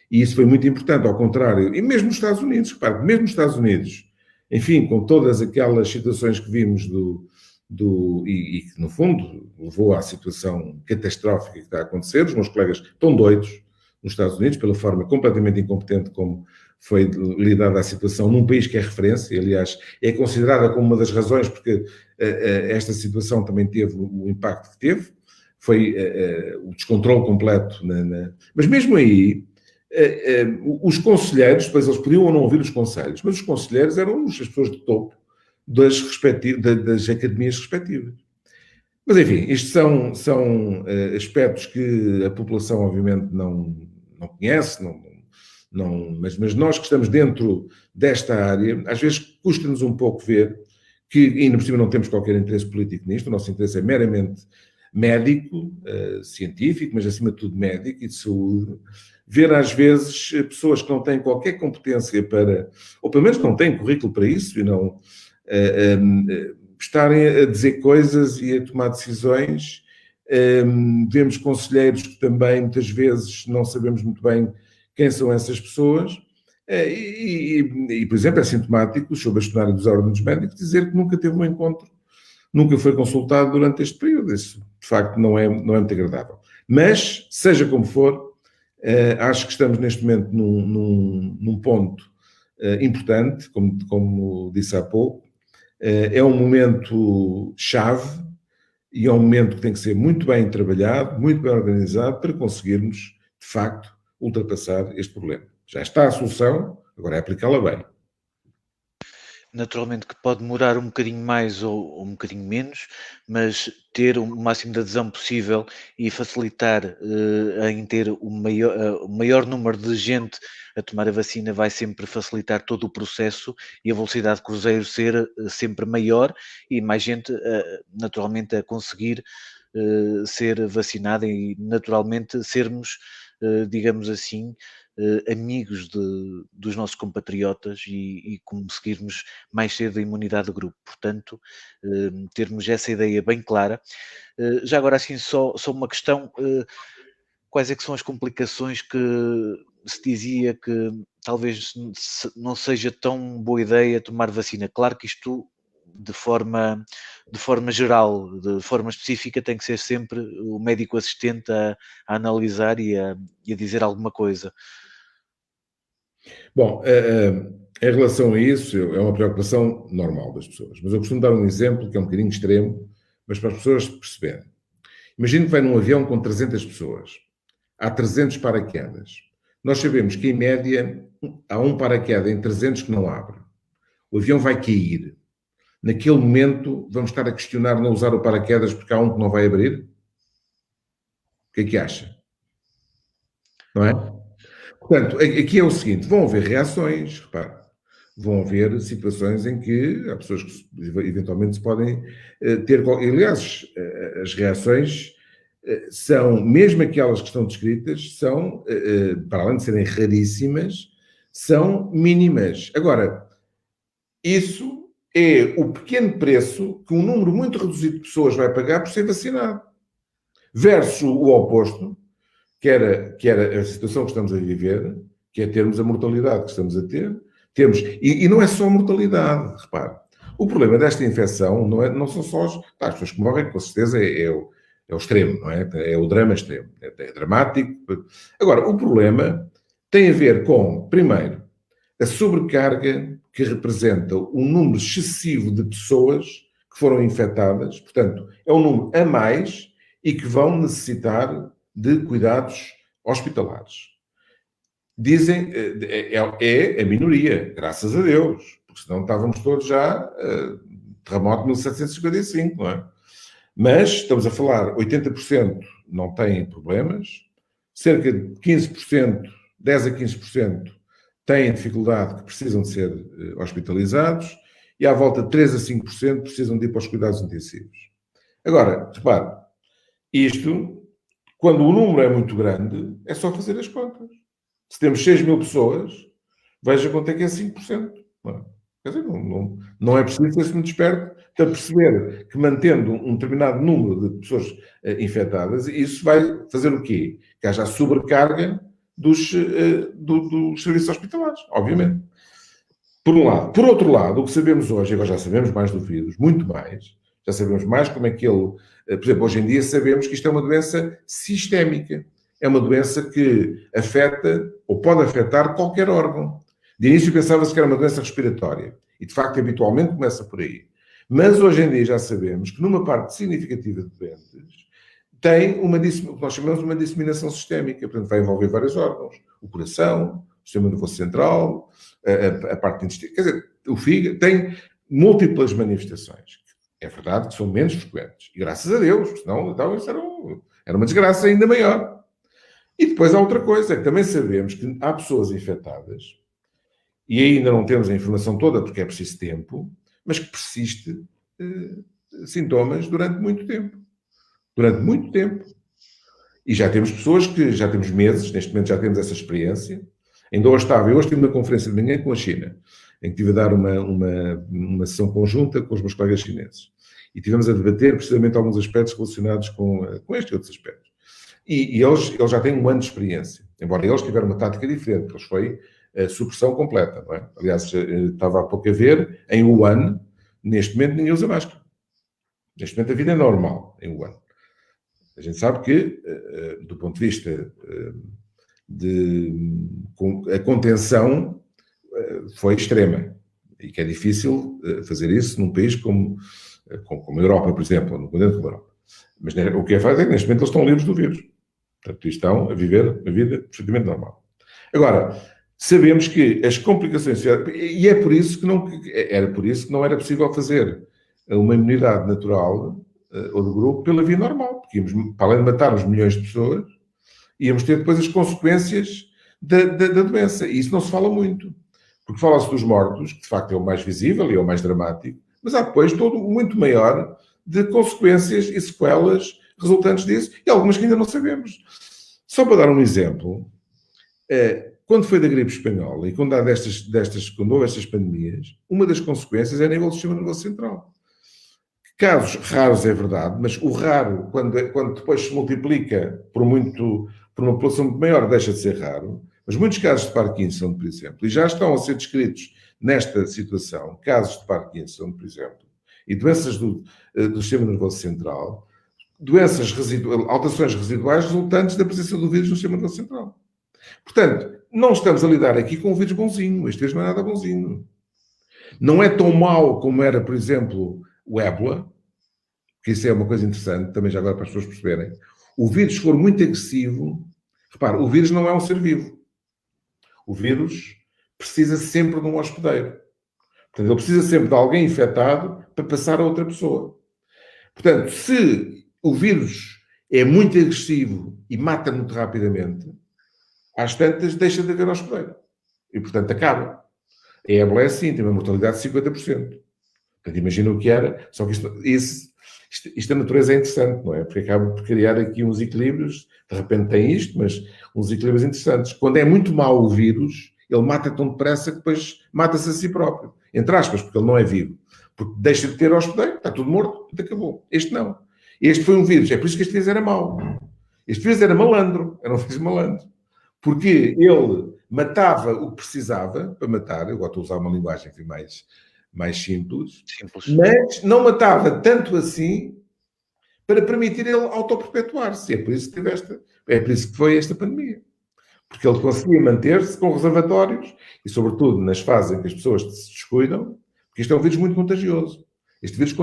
E isso foi muito importante, ao contrário, e mesmo nos Estados Unidos, repare, mesmo nos Estados Unidos, enfim, com todas aquelas situações que vimos e que, no fundo, levou à situação catastrófica que está a acontecer, os meus colegas estão doidos nos Estados Unidos, pela forma completamente incompetente como foi lidada a situação num país que é referência, aliás, é considerada como uma das razões porque esta situação também teve o impacto que teve, foi o descontrole completo. Mas mesmo aí, os conselheiros, depois eles podiam ou não ouvir os conselhos, mas os conselheiros eram as pessoas de topo das academias respectivas. Mas, enfim, isto são aspectos que a população, obviamente, não conhece, mas nós que estamos dentro desta área, às vezes custa-nos um pouco ver que, ainda por cima, não temos qualquer interesse político nisto, o nosso interesse é meramente médico, científico, mas acima de tudo médico e de saúde, ver às vezes pessoas que não têm qualquer competência para, ou pelo menos não têm currículo para isso, e não estarem a dizer coisas e a tomar decisões. Vemos conselheiros que também muitas vezes não sabemos muito bem quem são essas pessoas, por exemplo, é sintomático, o bastonário dos ordenados médicos dizer que nunca teve um encontro, nunca foi consultado durante este período. Isso, de facto, não é muito agradável. Mas, seja como for, acho que estamos neste momento num ponto importante, como disse há pouco. É um momento chave e é um momento que tem que ser muito bem trabalhado, muito bem organizado para conseguirmos, de facto, ultrapassar este problema. Já está a solução, agora é aplicá-la bem. Naturalmente que pode demorar um bocadinho mais ou um bocadinho menos, mas ter o máximo de adesão possível e facilitar em ter o maior número de gente a tomar a vacina vai sempre facilitar todo o processo e a velocidade de cruzeiro ser sempre maior e mais gente naturalmente a conseguir ser vacinada e naturalmente sermos, digamos assim, amigos dos nossos compatriotas e conseguirmos mais cedo a imunidade de grupo. Portanto, termos essa ideia bem clara. Já agora, assim, só uma questão: quais é que são as complicações que se dizia que talvez não seja tão boa ideia tomar vacina? Claro que isto de forma geral, de forma específica, tem que ser sempre o médico assistente a analisar e a dizer alguma coisa. Bom, em relação a isso, é uma preocupação normal das pessoas. Mas eu costumo dar um exemplo que é um bocadinho extremo, mas para as pessoas perceberem. Imagino que vai num avião com 300 pessoas. Há 300 paraquedas. Nós sabemos que, em média, há um paraquedas em 300 que não abre. O avião vai cair. Naquele momento, vamos estar a questionar não usar o paraquedas porque há um que não vai abrir? O que é que acha? Não é? Portanto, aqui é o seguinte, vão haver reações, repare, vão haver situações em que há pessoas que eventualmente se podem ter... Aliás, as reações são, mesmo aquelas que estão descritas, são, para além de serem raríssimas, são mínimas. Agora, isso é o pequeno preço que um número muito reduzido de pessoas vai pagar por ser vacinado. Versus o oposto, que era a situação que estamos a viver, que é termos a mortalidade que estamos a ter. E não é só a mortalidade, repare. O problema desta infecção não são só as pessoas que morrem, com certeza é o extremo, não é? É o drama extremo, é dramático. Agora, o problema tem a ver com, primeiro, a sobrecarga que representa um número excessivo de pessoas que foram infectadas, portanto, é um número a mais e que vão necessitar de cuidados hospitalares. Dizem, é a minoria, graças a Deus, porque senão estávamos todos já terremoto de 1755, não é? Mas estamos a falar, 80% não têm problemas, cerca de 15%, 10 a 15% têm dificuldade que precisam de ser hospitalizados e à volta de 3 a 5% precisam de ir para os cuidados intensivos. Agora, repare, isto... Quando o número é muito grande, é só fazer as contas. Se temos 6.000 pessoas, veja quanto é que é 5%. Quer dizer, não é preciso ser-se muito esperto para perceber que mantendo um determinado número de pessoas infectadas, isso vai fazer o quê? Que haja a sobrecarga dos serviços hospitalares, obviamente. Por um lado. Por outro lado, o que sabemos hoje, agora já sabemos mais do vírus, muito mais, já sabemos mais como é que ele... Por exemplo, hoje em dia sabemos que isto é uma doença sistémica. É uma doença que afeta ou pode afetar qualquer órgão. De início pensava-se que era uma doença respiratória. E, de facto, habitualmente começa por aí. Mas hoje em dia já sabemos que numa parte significativa de doentes tem o que nós chamamos de uma disseminação sistémica. Portanto, vai envolver vários órgãos. O coração, o sistema nervoso central, a parte intestinal. Quer dizer, o fígado tem múltiplas manifestações. É verdade que são menos frequentes. E graças a Deus, senão então, isso era uma desgraça ainda maior. E depois há outra coisa, que também sabemos que há pessoas infectadas, e ainda não temos a informação toda, porque é preciso tempo, mas que persiste sintomas durante muito tempo. Durante muito tempo. E já temos pessoas que, já temos meses, neste momento já temos essa experiência. Ainda hoje tive uma conferência de manhã com a China, em que estive a dar uma sessão conjunta com os meus colegas chineses. E tivemos a debater precisamente alguns aspectos relacionados com este e outros aspectos. E eles já têm um ano de experiência. Embora eles tiveram uma tática diferente, eles foi a supressão completa, não é? Aliás, estava há pouco a ver, em Wuhan, neste momento ninguém usa máscara. Neste momento a vida é normal em Wuhan. A gente sabe que, do ponto de vista a contenção foi extrema e que é difícil fazer isso num país como a Europa, por exemplo, no continente como a Europa. Mas o que é fato é que neste momento eles estão livres do vírus. Portanto, estão a viver a vida perfeitamente normal. Agora, sabemos que as complicações... E é por isso que não era possível fazer uma imunidade natural ou do grupo pela via normal. Porque íamos, para além de matarmos milhões de pessoas, íamos ter depois as consequências da doença. E isso não se fala muito. Porque fala-se dos mortos, que de facto é o mais visível e é o mais dramático, mas há depois todo muito maior de consequências e sequelas resultantes disso, e algumas que ainda não sabemos. Só para dar um exemplo, quando foi da gripe espanhola e quando houve estas pandemias, uma das consequências é a nível do sistema nervoso central. Casos raros é verdade, mas o raro, quando depois se multiplica por uma população muito maior, deixa de ser raro. Mas muitos casos de Parkinson, por exemplo, e já estão a ser descritos nesta situação, casos de Parkinson, por exemplo, e doenças do sistema nervoso central, alterações residuais resultantes da presença do vírus no sistema nervoso central. Portanto, não estamos a lidar aqui com um vírus bonzinho. Este vírus não é nada bonzinho. Não é tão mau como era, por exemplo, o ébola, que isso é uma coisa interessante, também já agora para as pessoas perceberem. O vírus, se for muito agressivo, repare, o vírus não é um ser vivo. O vírus precisa sempre de um hospedeiro. Portanto, ele precisa sempre de alguém infectado para passar a outra pessoa. Portanto, se o vírus é muito agressivo e mata muito rapidamente, às tantas deixa de haver hospedeiro. E, portanto, acaba. A ébola é assim, tem uma mortalidade de 50%. Portanto, imagina o que era. Só que isto a natureza é interessante, não é? Porque acaba por criar aqui uns equilíbrios. De repente tem isto, mas uns equilíbrios interessantes. Quando é muito mau o vírus, ele mata tão depressa que depois mata-se a si próprio. Entre aspas, porque ele não é vivo. Porque deixa de ter hospedeiro, está tudo morto, tudo acabou. Este não. Este foi um vírus. É por isso que este vírus era mau. Este vírus era malandro. Era um vírus malandro. Porque ele matava o que precisava para matar. Eu gosto de usar uma linguagem mais simples. Mas não matava tanto assim para permitir ele autoperpetuar-se. É por isso que foi esta pandemia. Porque ele conseguia manter-se com reservatórios e, sobretudo, nas fases em que as pessoas se descuidam, porque isto é um vírus muito contagioso. Este vírus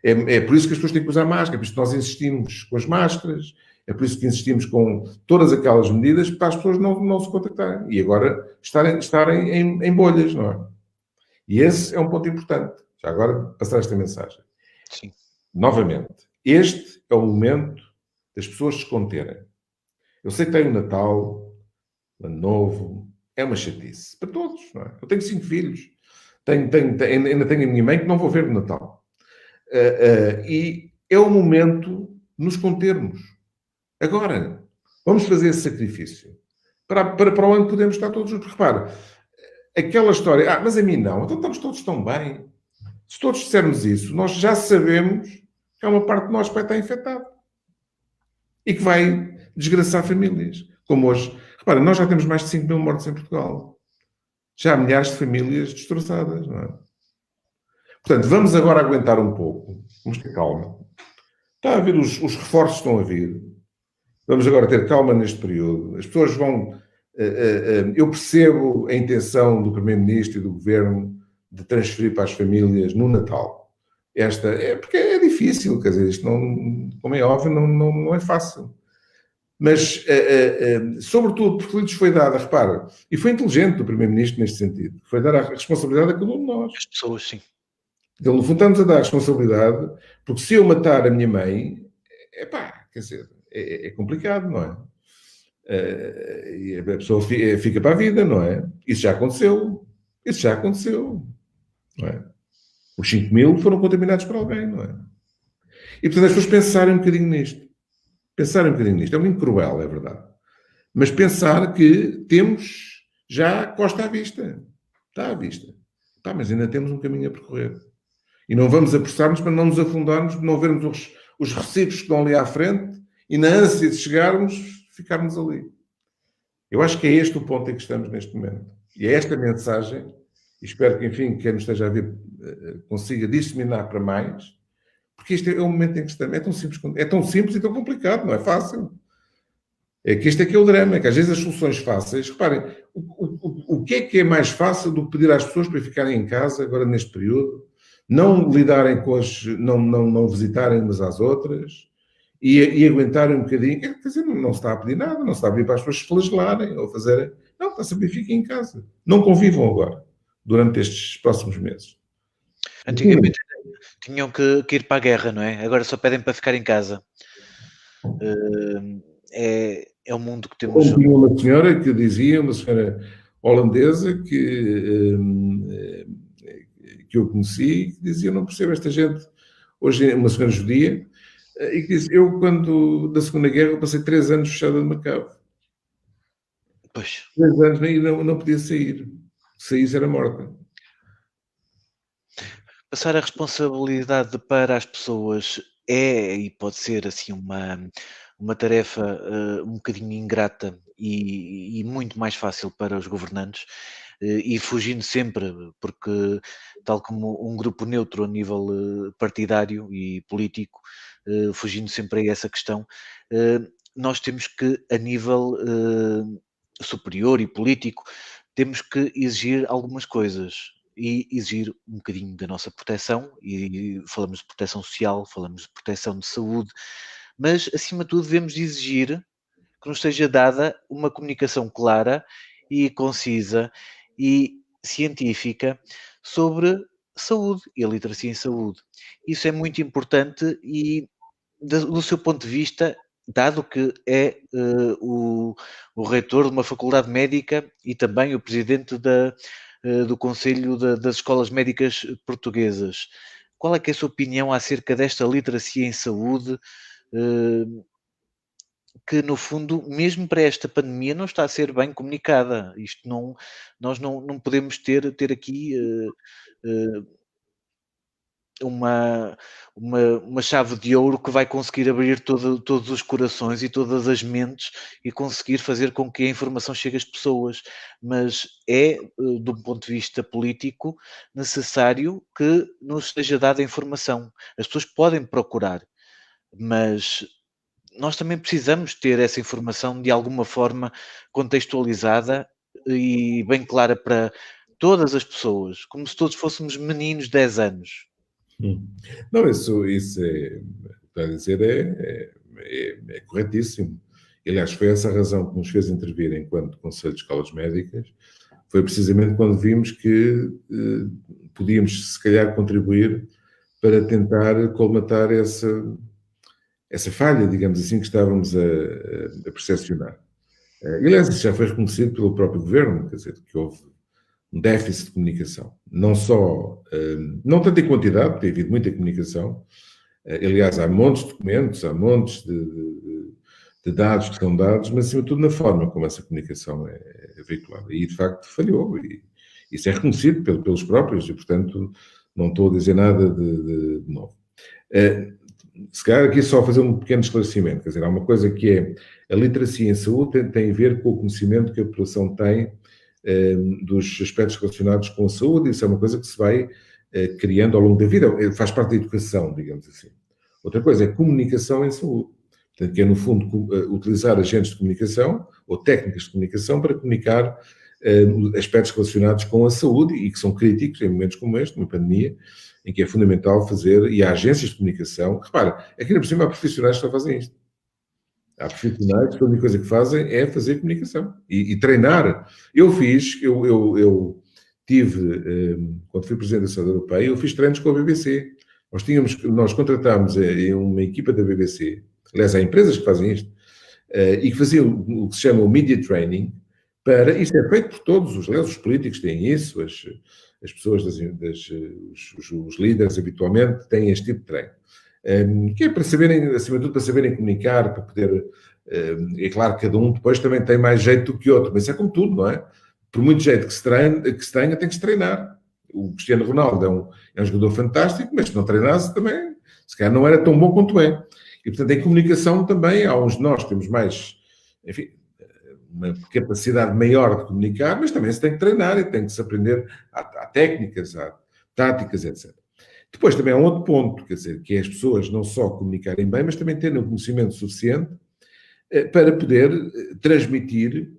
é por isso que as pessoas têm que usar máscara, é por isso que nós insistimos com as máscaras, é por isso que insistimos com todas aquelas medidas para as pessoas não se contactarem e agora estarem em bolhas, não é? E esse é um ponto importante. Já agora, passar esta mensagem. Sim. Novamente, este é o momento das pessoas se conterem. Eu sei que tem o Natal, o Ano Novo, é uma chatice. Para todos, não é? Eu tenho 5 filhos. Ainda tenho a minha mãe que não vou ver no Natal. E é o momento de nos contermos. Agora, vamos fazer esse sacrifício. Para o ano podemos estar todos juntos. Repara, aquela história, mas a mim não, então estamos todos tão bem. Se todos dissermos isso, nós já sabemos que há uma parte de nós que vai estar infectada. E que vai desgraçar famílias. Como hoje. Repara, nós já temos mais de 5 mil mortos em Portugal. Já há milhares de famílias destroçadas, não é? Portanto, vamos agora aguentar um pouco. Vamos ter calma. Está a vir, os reforços estão a vir. Vamos agora ter calma neste período. As pessoas vão... eu percebo a intenção do Primeiro-Ministro e do Governo de transferir para as famílias no Natal. Porque é difícil, quer dizer, isto não, como é óbvio, não é fácil. Mas, sobretudo, porque lhes foi dada, repara, e foi inteligente do Primeiro-Ministro neste sentido, foi dar a responsabilidade a cada um de nós. As pessoas, sim. Então, no fundo, estamos a dar a responsabilidade, porque se eu matar a minha mãe, quer dizer, é complicado, não é? E a pessoa fica para a vida, não é? Isso já aconteceu, não é? Os 5 mil foram contaminados por alguém, não é? E, portanto, as pessoas pensarem um bocadinho nisto. É muito cruel, é verdade. Mas pensar que temos já a costa à vista. Está à vista. Mas ainda temos um caminho a percorrer. E não vamos apressar-nos para não nos afundarmos, de não vermos os recibos que estão ali à frente e na ânsia de chegarmos, ficarmos ali. Eu acho que é este o ponto em que estamos neste momento. E é esta mensagem, e espero que, enfim, quem nos esteja a ver consiga disseminar para mais, porque este é o momento em que estamos. É tão simples e tão complicado, não é fácil. É que este é que é o drama, é que às vezes as soluções fáceis, reparem, o que é mais fácil do que pedir às pessoas para ficarem em casa agora neste período, não lidarem com não visitarem umas às outras e aguentarem um bocadinho, quer dizer, não se está a pedir nada, não se está a pedir para as pessoas se flagelarem ou fazerem, não, está a saber, fiquem em casa. Não convivam agora, durante estes próximos meses. Antigamente tinham que ir para a guerra, não é? Agora só pedem para ficar em casa. É o mundo que temos. Tinha uma senhora que dizia, uma senhora holandesa que eu conheci, que dizia, não percebo esta gente, hoje é uma senhora judia, e que disse, eu da Segunda Guerra eu passei 3 anos fechada numa cave. Pois. 3 anos e não podia sair. Se saísse era morta. Passar a responsabilidade para as pessoas é e pode ser assim uma tarefa um bocadinho ingrata e muito mais fácil para os governantes, e fugindo sempre, porque tal como um grupo neutro a nível partidário e político, fugindo sempre a essa questão, nós temos que, a nível superior e político, temos que exigir algumas coisas. E exigir um bocadinho da nossa proteção, e falamos de proteção social, falamos de proteção de saúde, mas acima de tudo devemos exigir que nos seja dada uma comunicação clara e concisa e científica sobre saúde e a literacia em saúde. Isso é muito importante e, do seu ponto de vista, dado que é o reitor de uma faculdade médica e também o presidente do Conselho das Escolas Médicas Portuguesas. Qual é que é a sua opinião acerca desta literacia em saúde, que no fundo, mesmo para esta pandemia, não está a ser bem comunicada? Nós não podemos ter aqui uma chave de ouro que vai conseguir abrir todos os corações e todas as mentes e conseguir fazer com que a informação chegue às pessoas, mas do ponto de vista político, necessário que nos seja dada a informação. As pessoas podem procurar, mas nós também precisamos ter essa informação de alguma forma contextualizada e bem clara para todas as pessoas, como se todos fôssemos meninos de 10 anos. Não, isso está a dizer é corretíssimo. Aliás, foi essa a razão que nos fez intervir enquanto Conselho de Escolas Médicas, foi precisamente quando vimos que podíamos, se calhar, contribuir para tentar colmatar essa falha, digamos assim, que estávamos a percepcionar. Aliás, isso já foi reconhecido pelo próprio Governo, quer dizer, que houve um déficit de comunicação. Não só, não tanto em quantidade, porque tem havido muita comunicação. Aliás, há montes de documentos, há montes de dados que são dados, mas acima de tudo na forma como essa comunicação é veiculada. E, de facto, falhou. E isso é reconhecido pelos próprios e, portanto, não estou a dizer nada de novo. Se calhar aqui só fazer um pequeno esclarecimento. Quer dizer, há uma coisa que é a literacia em saúde tem a ver com o conhecimento que a população tem dos aspectos relacionados com a saúde. Isso é uma coisa que se vai criando ao longo da vida, faz parte da educação, digamos assim. Outra coisa é comunicação em saúde, portanto, que é, no fundo, utilizar agentes de comunicação ou técnicas de comunicação para comunicar aspectos relacionados com a saúde e que são críticos em momentos como este, uma pandemia, em que é fundamental fazer, e há agências de comunicação, repara, aqui na por cima há profissionais que só fazem isto. Há profissionais que a única coisa que fazem é fazer comunicação e treinar. Eu tive, quando fui Presidente da Sociedade Europeia, eu fiz treinos com a BBC. Nós contratámos uma equipa da BBC, aliás, há empresas que fazem isto, e que faziam o que se chama o Media Training, isto é feito por todos, os políticos têm isso, as pessoas, os líderes habitualmente têm este tipo de treino. Que é para saberem, acima de tudo, para saberem comunicar, para poder... é claro que cada um depois também tem mais jeito do que outro, mas isso é como tudo, não é? Por muito jeito que se tenha, tem que se treinar. O Cristiano Ronaldo é um jogador fantástico, mas se não treinasse também, se calhar não era tão bom quanto é. E, portanto, em comunicação também, há uns de nós que temos mais, enfim, uma capacidade maior de comunicar, mas também se tem que treinar e tem que se aprender. Há técnicas, há táticas, etc. Depois também há um outro ponto, quer dizer, que é as pessoas não só comunicarem bem, mas também terem o conhecimento suficiente para poder transmitir,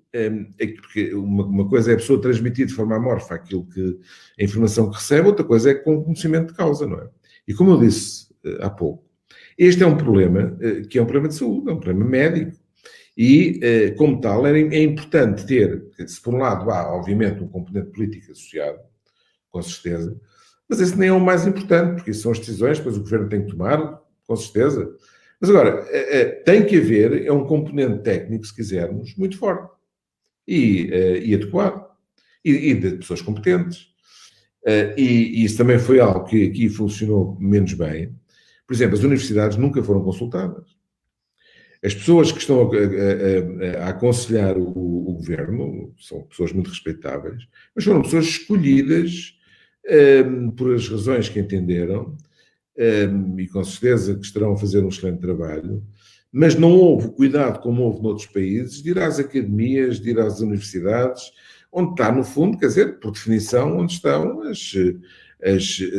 porque uma coisa é a pessoa transmitir de forma amorfa aquilo que, a informação que recebe, outra coisa é com conhecimento de causa, não é? E como eu disse há pouco, este é um problema que é um problema de saúde, é um problema médico, e, como tal, é importante ter, se por um lado há, obviamente, um componente político associado, com certeza, mas esse nem é o mais importante, porque isso são as decisões que depois o governo tem que tomar, com certeza. Mas agora, tem que haver um componente técnico, se quisermos, muito forte e adequado, e de pessoas competentes. E isso também foi algo que aqui funcionou menos bem. Por exemplo, as universidades nunca foram consultadas. As pessoas que estão a aconselhar o governo são pessoas muito respeitáveis, mas foram pessoas escolhidas por as razões que entenderam, e com certeza que estarão a fazer um excelente trabalho, mas não houve cuidado, como houve noutros países, de ir às academias, de ir às universidades, onde está, no fundo, quer dizer, por definição, onde estão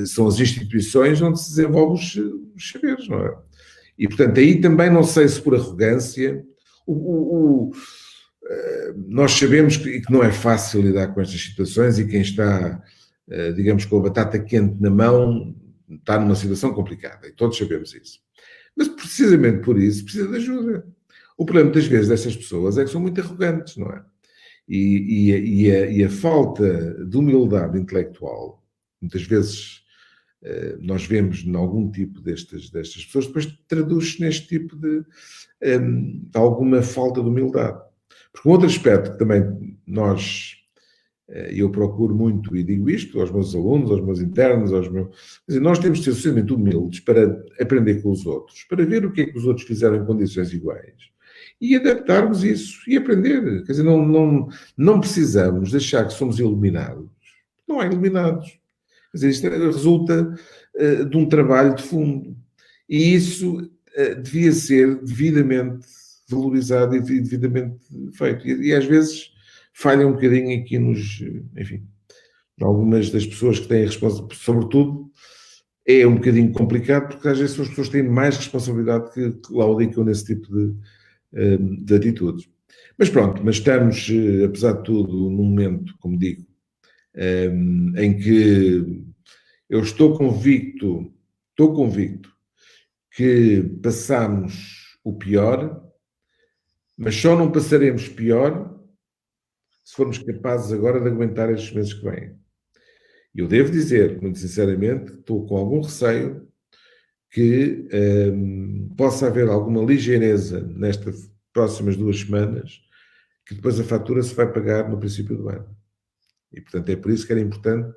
são as instituições onde se desenvolvem os saberes, não é? E, portanto, aí também não sei se por arrogância, nós sabemos que não é fácil lidar com estas situações e quem está, digamos, com a batata quente na mão está numa situação complicada, e todos sabemos isso. Mas precisamente por isso precisa de ajuda. O problema muitas vezes destas pessoas é que são muito arrogantes, não é? E a falta de humildade intelectual, muitas vezes nós vemos em algum tipo destas pessoas, depois traduz-se neste tipo de alguma falta de humildade. Porque um outro aspecto que também eu procuro muito, e digo isto aos meus alunos, aos meus internos, quer dizer, nós temos de ser suficientemente humildes para aprender com os outros, para ver o que é que os outros fizeram em condições iguais e adaptarmos isso e aprender. Quer dizer, não precisamos deixar que somos iluminados. Não há iluminados. Quer dizer, isto resulta de um trabalho de fundo. E isso devia ser devidamente valorizado e devidamente feito. E às vezes falha um bocadinho aqui enfim, algumas das pessoas que têm a responsabilidade, sobretudo, é um bocadinho complicado, porque às vezes as pessoas têm mais responsabilidade que laudicam nesse tipo de atitudes. Mas pronto, mas estamos, apesar de tudo, num momento, como digo, em que eu estou convicto que passamos o pior, mas só não passaremos pior se formos capazes agora de aguentar estes meses que vêm. Eu devo dizer, muito sinceramente, que estou com algum receio que possa haver alguma ligeireza nestas próximas 2 semanas, que depois a fatura se vai pagar no princípio do ano. E, portanto, é por isso que era importante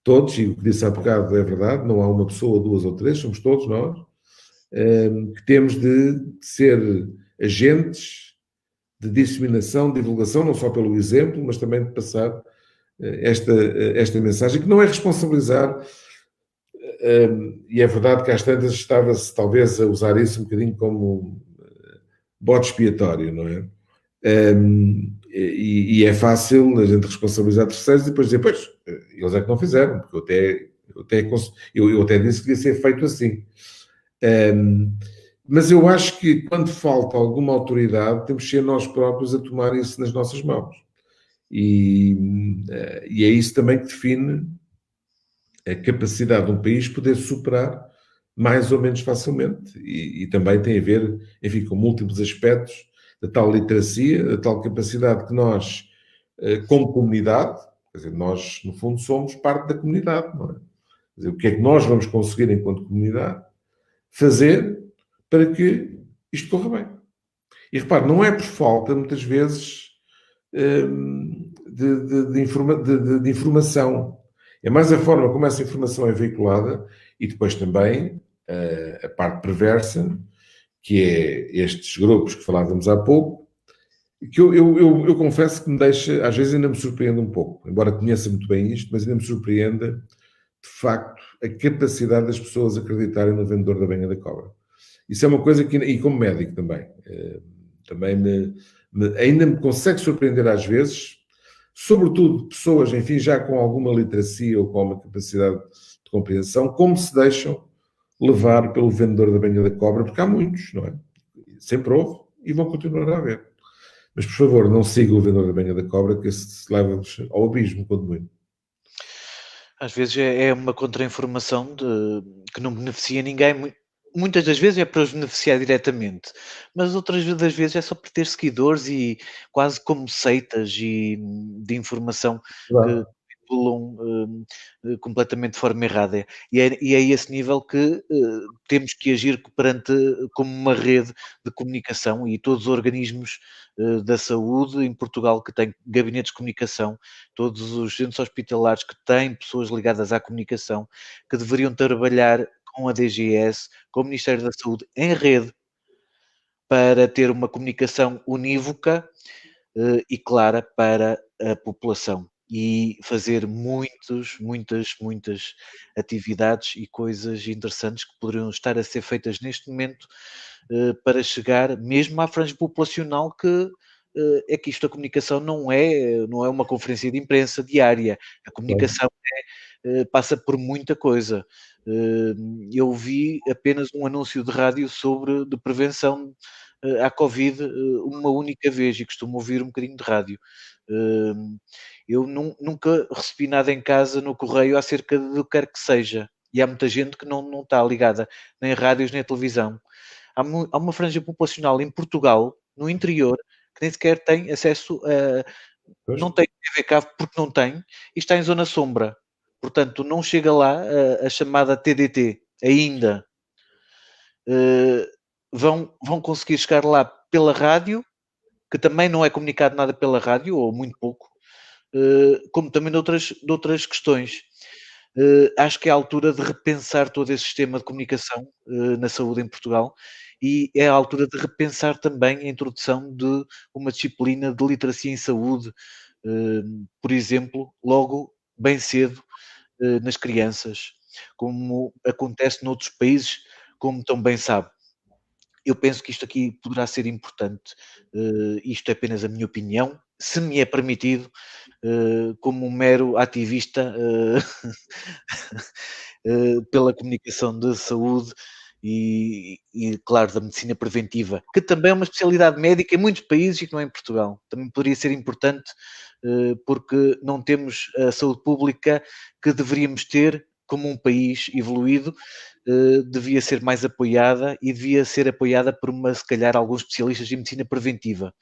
todos, e o que disse há bocado é verdade, não há uma pessoa, 2 ou 3, somos todos nós, que temos de ser agentes de disseminação, de divulgação, não só pelo exemplo, mas também de passar esta mensagem, que não é responsabilizar, e é verdade que às tantas estava-se talvez a usar isso um bocadinho como bode expiatório, não é? E é fácil a gente responsabilizar terceiros e depois dizer, pois, eles é que não fizeram, porque eu até disse que devia ser feito assim. Mas eu acho que quando falta alguma autoridade, temos que ser nós próprios a tomar isso nas nossas mãos. E é isso também que define a capacidade de um país poder superar mais ou menos facilmente. E também tem a ver, enfim, com múltiplos aspectos da tal literacia, da tal capacidade que nós, como comunidade, quer dizer, nós, no fundo, somos parte da comunidade, não é? Quer dizer, o que é que nós vamos conseguir, enquanto comunidade, fazer para que isto corra bem. E repare, não é por falta, muitas vezes, de informação. É mais a forma como essa informação é veiculada e depois também a parte perversa, que é estes grupos que falávamos há pouco, que eu confesso que me deixa, às vezes ainda me surpreende um pouco, embora conheça muito bem isto, mas ainda me surpreende, de facto, a capacidade das pessoas acreditarem no vendedor da banha da cobra. Isso é uma coisa que, e como médico também, também ainda me consegue surpreender às vezes, sobretudo pessoas, enfim, já com alguma literacia ou com alguma capacidade de compreensão, como se deixam levar pelo vendedor da banha da cobra, porque há muitos, não é? Sempre houve e vão continuar a haver. Mas, por favor, não sigam o vendedor da banha da cobra, que esse leva-vos ao abismo, quando muito. Às vezes é uma contra-informação que não beneficia ninguém. Muitas das vezes é para os beneficiar diretamente, mas outras das vezes é só para ter seguidores e quase como seitas e de informação que Claro. manipulam completamente de forma errada. E é a esse nível que temos que agir perante como uma rede de comunicação e todos os organismos da saúde em Portugal que têm gabinetes de comunicação, todos os centros hospitalares que têm pessoas ligadas à comunicação, que deveriam trabalhar com a DGS, com o Ministério da Saúde, em rede, para ter uma comunicação unívoca e clara para a população. E fazer muitas atividades e coisas interessantes que poderiam estar a ser feitas neste momento para chegar mesmo à franja populacional que é que isto, a comunicação não é uma conferência de imprensa diária. A comunicação passa por muita coisa. Eu vi apenas um anúncio de rádio de prevenção à Covid uma única vez e costumo ouvir um bocadinho de rádio. Eu nunca recebi nada em casa no correio acerca do que quer que seja. E há muita gente que não está ligada nem a rádios nem a televisão. Há uma franja populacional em Portugal, no interior, que nem sequer tem acesso a. Pois. Não tem TV cabo porque não tem e está em zona sombra. Portanto, não chega lá a chamada TDT ainda. Vão conseguir chegar lá pela rádio, que também não é comunicado nada pela rádio, ou muito pouco, como também de outras questões. Acho que é a altura de repensar todo esse sistema de comunicação na saúde em Portugal e é a altura de repensar também a introdução de uma disciplina de literacia em saúde, por exemplo, logo bem cedo nas crianças, como acontece noutros países, como tão bem sabe. Eu penso que isto aqui poderá ser importante, isto é apenas a minha opinião, se me é permitido, como um mero ativista, pela comunicação de saúde e, claro, da medicina preventiva, que também é uma especialidade médica em muitos países e que não é em Portugal. Também poderia ser importante, porque não temos a saúde pública que deveríamos ter como um país evoluído, devia ser mais apoiada e devia ser apoiada por se calhar, alguns especialistas em medicina preventiva.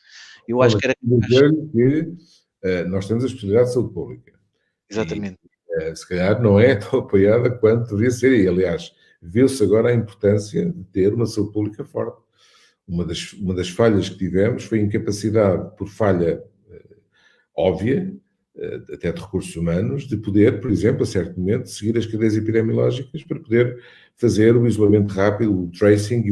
Eu acho Olha, que era capaz. dizer-lhe que nós temos a especialidade de saúde pública. E Exatamente. se calhar não é tão apoiada quanto deveria ser. E, aliás, viu-se agora a importância de ter uma saúde pública forte. Uma das falhas que tivemos foi a incapacidade, por falha óbvia, até de recursos humanos, de poder, por exemplo, a certo momento, seguir as cadeias epidemiológicas para poder fazer o isolamento rápido, o tracing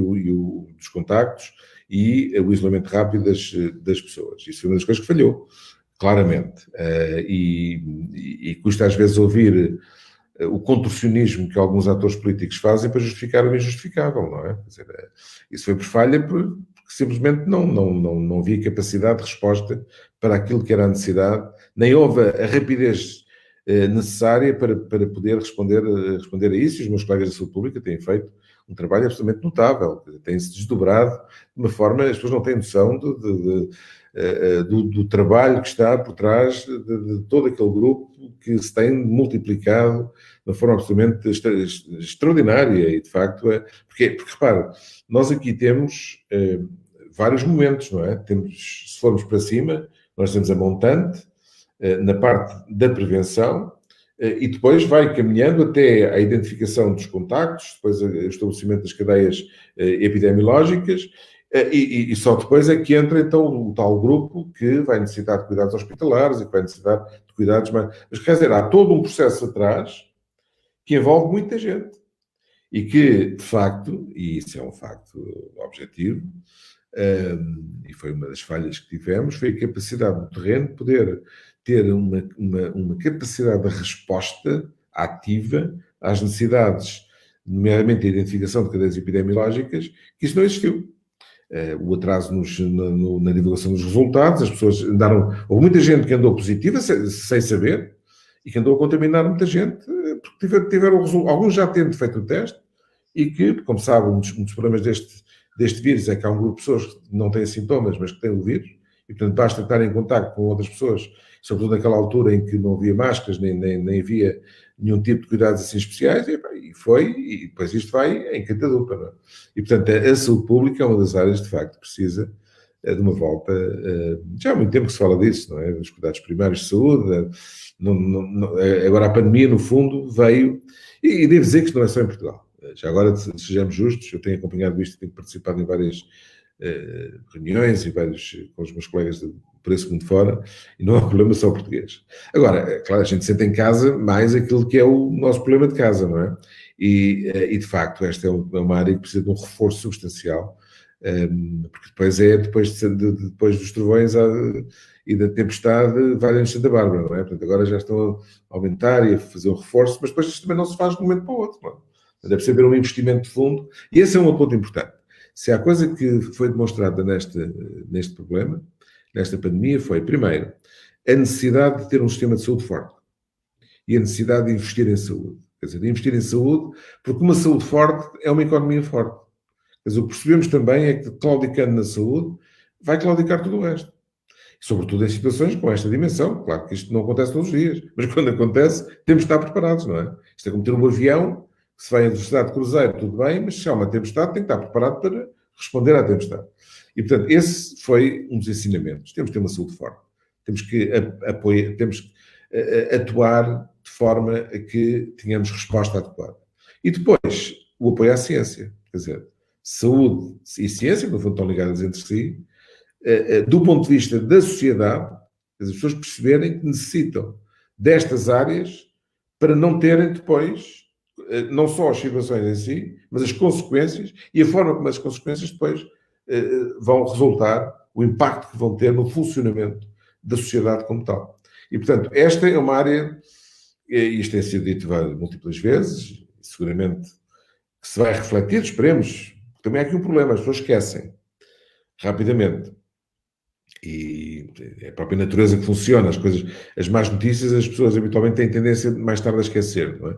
dos contactos e o isolamento rápido das pessoas. Isso foi uma das coisas que falhou, claramente. E custa às vezes ouvir o contorcionismo que alguns atores políticos fazem para justificar o injustificável, não é? Quer dizer, isso foi por falha porque simplesmente não havia capacidade de resposta para aquilo que era a necessidade, nem houve a rapidez necessária para poder responder a isso. E os meus colegas da saúde pública têm feito um trabalho absolutamente notável, têm-se desdobrado de uma forma, as pessoas não têm noção do trabalho que está por trás de todo aquele grupo que se tem multiplicado de uma forma absolutamente extraordinária e, de facto, porque repare, nós aqui temos vários momentos, não é? Se formos para cima, nós temos a montante na parte da prevenção e depois vai caminhando até a identificação dos contactos, depois o estabelecimento das cadeias epidemiológicas e só depois é que entra então o tal grupo que vai necessitar de cuidados hospitalares e que vai necessitar de cuidados mais... Mas quer dizer, há todo um processo atrás que envolve muita gente e que, de facto, e isso é um facto objetivo, e foi uma das falhas que tivemos, foi a capacidade do terreno de poder ter uma capacidade de resposta ativa às necessidades nomeadamente a identificação de cadeias epidemiológicas, que isso não existiu. O atraso na divulgação dos resultados, as pessoas andaram... Houve muita gente que andou positiva, sem saber, e que andou a contaminar muita gente, porque tiveram alguns já tendo feito o teste, e que, como sabe, um dos problemas deste vírus é que há um grupo de pessoas que não têm sintomas, mas que têm o vírus, e portanto basta estar em contacto com outras pessoas, sobretudo naquela altura em que não havia máscaras, nem havia nenhum tipo de cuidados assim especiais, e depois isto vai em catadupa, não é? E portanto a saúde pública é uma das áreas, de facto, que precisa de uma volta, já há muito tempo que se fala disso, não é? Dos cuidados primários de saúde, agora a pandemia, no fundo, veio, e devo dizer que isto não é só em Portugal. Já agora, sejamos justos, eu tenho acompanhado isto, tenho participado em várias reuniões com os meus colegas por esse mundo fora, e não há problema só português. Agora, claro, a gente sente em casa mais aquilo que é o nosso problema de casa, não é? E de facto, esta é uma área que precisa de um reforço substancial, porque depois dos trovões e da tempestade vai a Santa Bárbara, não é? Portanto, agora já estão a aumentar e a fazer um reforço, mas depois isto também não se faz de um momento para o outro, não é? Deve ser um investimento de fundo, e esse é um ponto importante. Se há coisa que foi demonstrada neste problema, nesta pandemia, foi, primeiro, a necessidade de ter um sistema de saúde forte e a necessidade de investir em saúde. Quer dizer, de investir em saúde, porque uma saúde forte é uma economia forte. Quer dizer, o que percebemos também é que, claudicando na saúde, vai claudicar tudo o resto. Sobretudo em situações com esta dimensão. Claro que isto não acontece todos os dias, mas quando acontece, temos de estar preparados, não é? Isto é como ter um avião, que se vai em velocidade de cruzeiro, tudo bem, mas se há uma tempestade, tem que estar preparado para responder à tempestade. E, portanto, esse foi um dos ensinamentos. Temos que ter uma saúde forte. Temos que atuar de forma a que tenhamos resposta adequada. E depois, o apoio à ciência. Quer dizer, saúde e ciência, que no fundo estão ligadas entre si, do ponto de vista da sociedade, as pessoas perceberem que necessitam destas áreas para não terem depois não só as situações em si, mas as consequências e a forma como as consequências depois vão resultar, o impacto que vão ter no funcionamento da sociedade como tal. E, portanto, esta é uma área, e isto tem sido dito múltiplas vezes, seguramente que se vai refletir, esperemos. Também há aqui um problema, as pessoas esquecem rapidamente. E é a própria natureza que funciona, as más notícias, as pessoas habitualmente têm tendência mais tarde a esquecer, não é?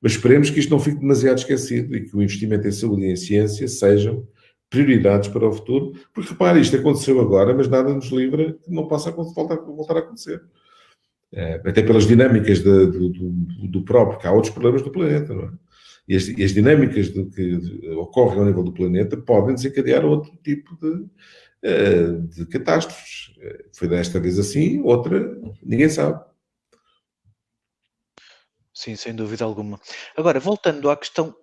Mas esperemos que isto não fique demasiado esquecido e que o investimento em saúde e em ciência sejam prioridades para o futuro, porque repare, isto aconteceu agora, mas nada nos livra que não possa voltar a acontecer. Até pelas dinâmicas do próprio, que há outros problemas do planeta, não é? E as dinâmicas que ocorrem ao nível do planeta podem desencadear outro tipo de catástrofes. Foi desta vez assim, outra, ninguém sabe. Sim, sem dúvida alguma. Agora, voltando à questão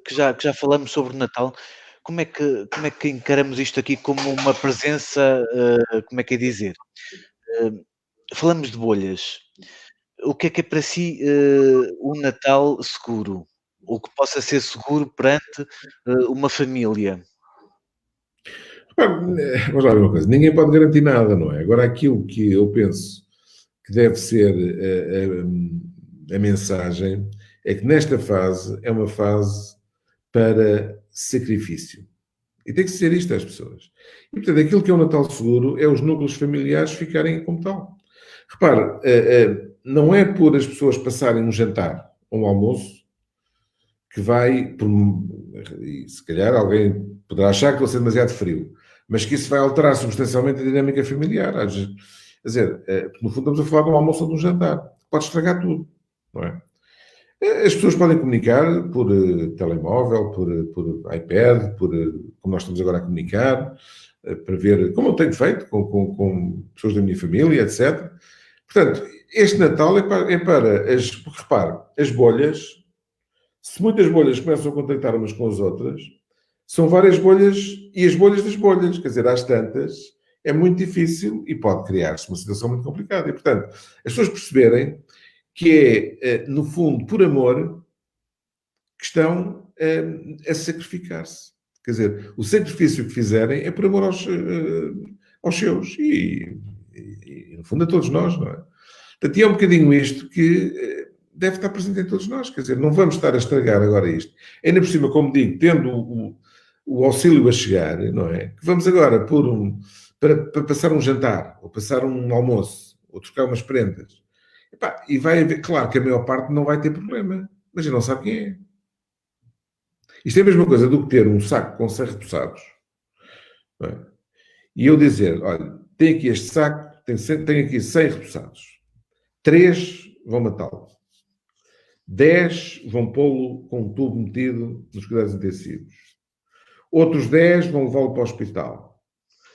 que já falamos sobre o Natal, como é que encaramos isto aqui como uma presença, como é que é dizer? Falamos de bolhas. O que é para si um Natal seguro? Ou que possa ser seguro perante uma família? Vamos lá ver uma coisa. Ninguém pode garantir nada, não é? Agora, aquilo que eu penso que deve ser a mensagem é que nesta fase é uma fase para sacrifício. E tem que ser isto às pessoas. E, portanto, aquilo que é um Natal seguro é os núcleos familiares ficarem como tal. Repare, não é por as pessoas passarem um jantar ou um almoço que vai, e se calhar alguém poderá achar que estou a ser demasiado frio, mas que isso vai alterar substancialmente a dinâmica familiar. Quer dizer, no fundo estamos a falar de um almoço ou de um jantar. Pode estragar tudo, não é? As pessoas podem comunicar por telemóvel, por iPad, como nós estamos agora a comunicar, para ver, como eu tenho feito com pessoas da minha família, etc. Portanto, este Natal é para porque repare, as bolhas, se muitas bolhas começam a contactar umas com as outras, são várias bolhas e as bolhas das bolhas, quer dizer, às tantas, é muito difícil e pode criar-se uma situação muito complicada. E, portanto, as pessoas perceberem que é, no fundo, por amor, que estão a sacrificar-se. Quer dizer, o sacrifício que fizerem é por amor aos seus e, no fundo, a todos nós, não é? Portanto, é um bocadinho isto que deve estar presente em todos nós. Quer dizer, não vamos estar a estragar agora isto. Ainda por cima, como digo, tendo o auxílio a chegar, não é? Que vamos agora para passar um jantar, ou passar um almoço, ou trocar umas prendas. E vai haver, claro que a maior parte não vai ter problema, mas ele não sabe quem é. Isto é a mesma coisa do que ter um saco com 100 repousados. Não é? E eu dizer, olha, tem aqui este saco, tem aqui 100 repousados. 3 vão matá-lo. 10 vão pô-lo com um tubo metido nos cuidados intensivos. Outros 10 vão levá-lo para o hospital.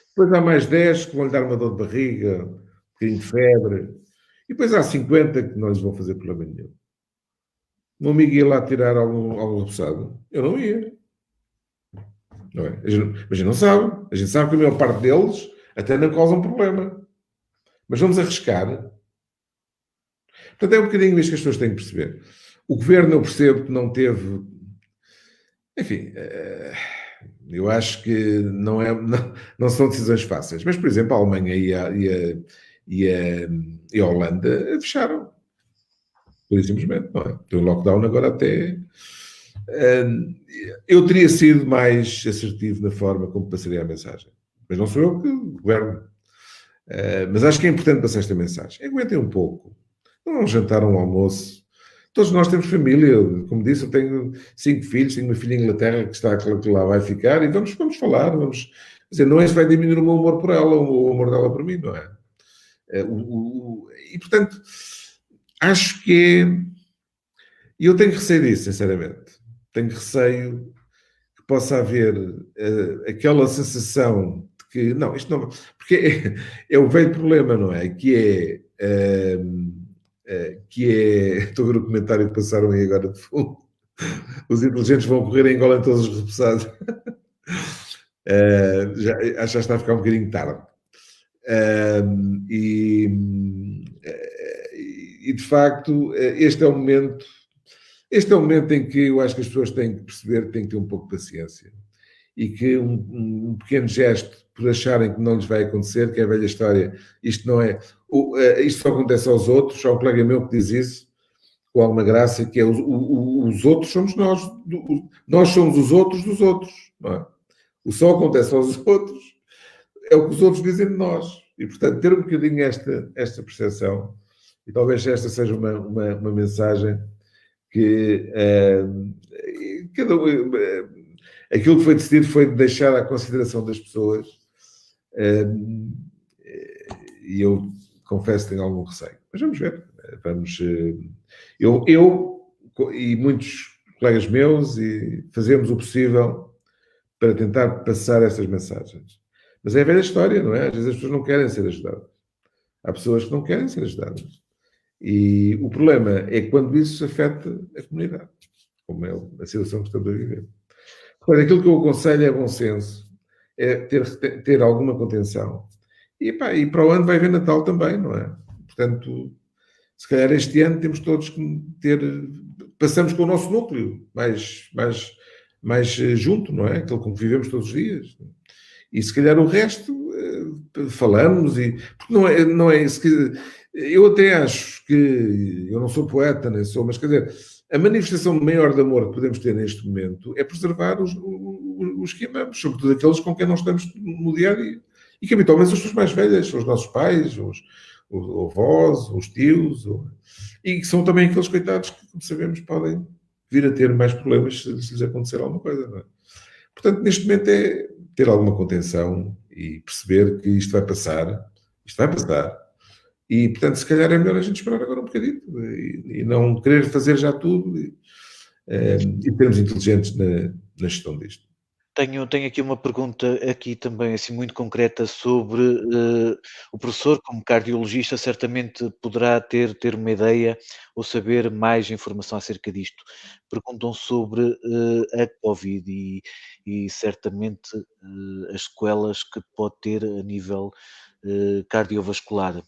Depois há mais 10 que vão lhe dar uma dor de barriga, um bocadinho de febre. E depois há 50 que não lhes vão fazer problema nenhum. O meu amigo ia lá tirar algum repoussado. Eu não ia. Não é? Mas a gente não sabe. A gente sabe que a maior parte deles até não causam problema. Mas vamos arriscar. Portanto, é um bocadinho isto que as pessoas têm que perceber. O governo, eu percebo que não teve... Enfim, eu acho que não são decisões fáceis. Mas, por exemplo, a Alemanha e a Holanda fecharam. Por simplesmente, não é? Tem um lockdown agora até... Eu teria sido mais assertivo na forma como passaria a mensagem. Mas não sou eu que governo. Mas acho que é importante passar esta mensagem. Aguentem um pouco. Não um jantar, um almoço. Todos nós temos família. Como disse, eu tenho 5 filhos, tenho uma filha em Inglaterra que lá vai ficar e vamos falar. Vamos dizer, não é isso que vai diminuir o meu amor por ela ou o amor dela por mim, não é? E, portanto, acho que é... E eu tenho receio disso, sinceramente. Tenho receio que possa haver aquela sensação de que... Não, isto não... Porque é o velho problema, não é? Que é... Estou a ver o comentário que passaram aí agora de fundo. Os inteligentes vão correr e engolem todos os repousados. Acho que já está a ficar um bocadinho tarde. E de facto, este é o momento em que eu acho que as pessoas têm que perceber que têm que ter um pouco de paciência. E que um pequeno gesto, por acharem que não lhes vai acontecer, que é a velha história, isto só acontece aos outros. Há um colega meu que diz isso, com alguma graça, que é os outros somos nós. Nós somos os outros dos outros. Não é? O só acontece aos outros é o que os outros dizem de nós. E, portanto, ter um bocadinho esta percepção, e talvez esta seja uma mensagem que aquilo que foi decidido foi deixar à consideração das pessoas, e eu confesso que tenho algum receio. Mas vamos ver. Eu e muitos colegas meus fazemos o possível para tentar passar estas mensagens. Mas é a velha história, não é? Às vezes as pessoas não querem ser ajudadas. Há pessoas que não querem ser ajudadas. E o problema é quando isso afeta a comunidade, como é a situação que estamos a viver. Agora, aquilo que eu aconselho é bom senso, é ter alguma contenção. E para o ano vai haver Natal também, não é? Portanto, se calhar este ano temos todos que passamos com o nosso núcleo mais junto, não é? Aquilo com que vivemos todos os dias. E se calhar o resto falamos, porque não é isso que... Eu até acho que, eu não sou poeta, nem sou, mas quer dizer, a manifestação maior de amor que podemos ter neste momento é preservar os que amamos, sobretudo aqueles com quem nós estamos no dia a dia. E que habitualmente são as pessoas mais velhas, são os nossos pais, os avós, os tios, e que são também aqueles coitados que, como sabemos, podem vir a ter mais problemas se lhes acontecer alguma coisa. Não é? Portanto, neste momento é ter alguma contenção e perceber que isto vai passar. E, portanto, se calhar é melhor a gente esperar agora um bocadinho e não querer fazer já tudo e sermos inteligentes na gestão disto. Tenho aqui uma pergunta aqui também assim muito concreta sobre o professor, como cardiologista, certamente poderá ter uma ideia ou saber mais informação acerca disto. Perguntam sobre a Covid e certamente as sequelas que pode ter a nível cardiovascular.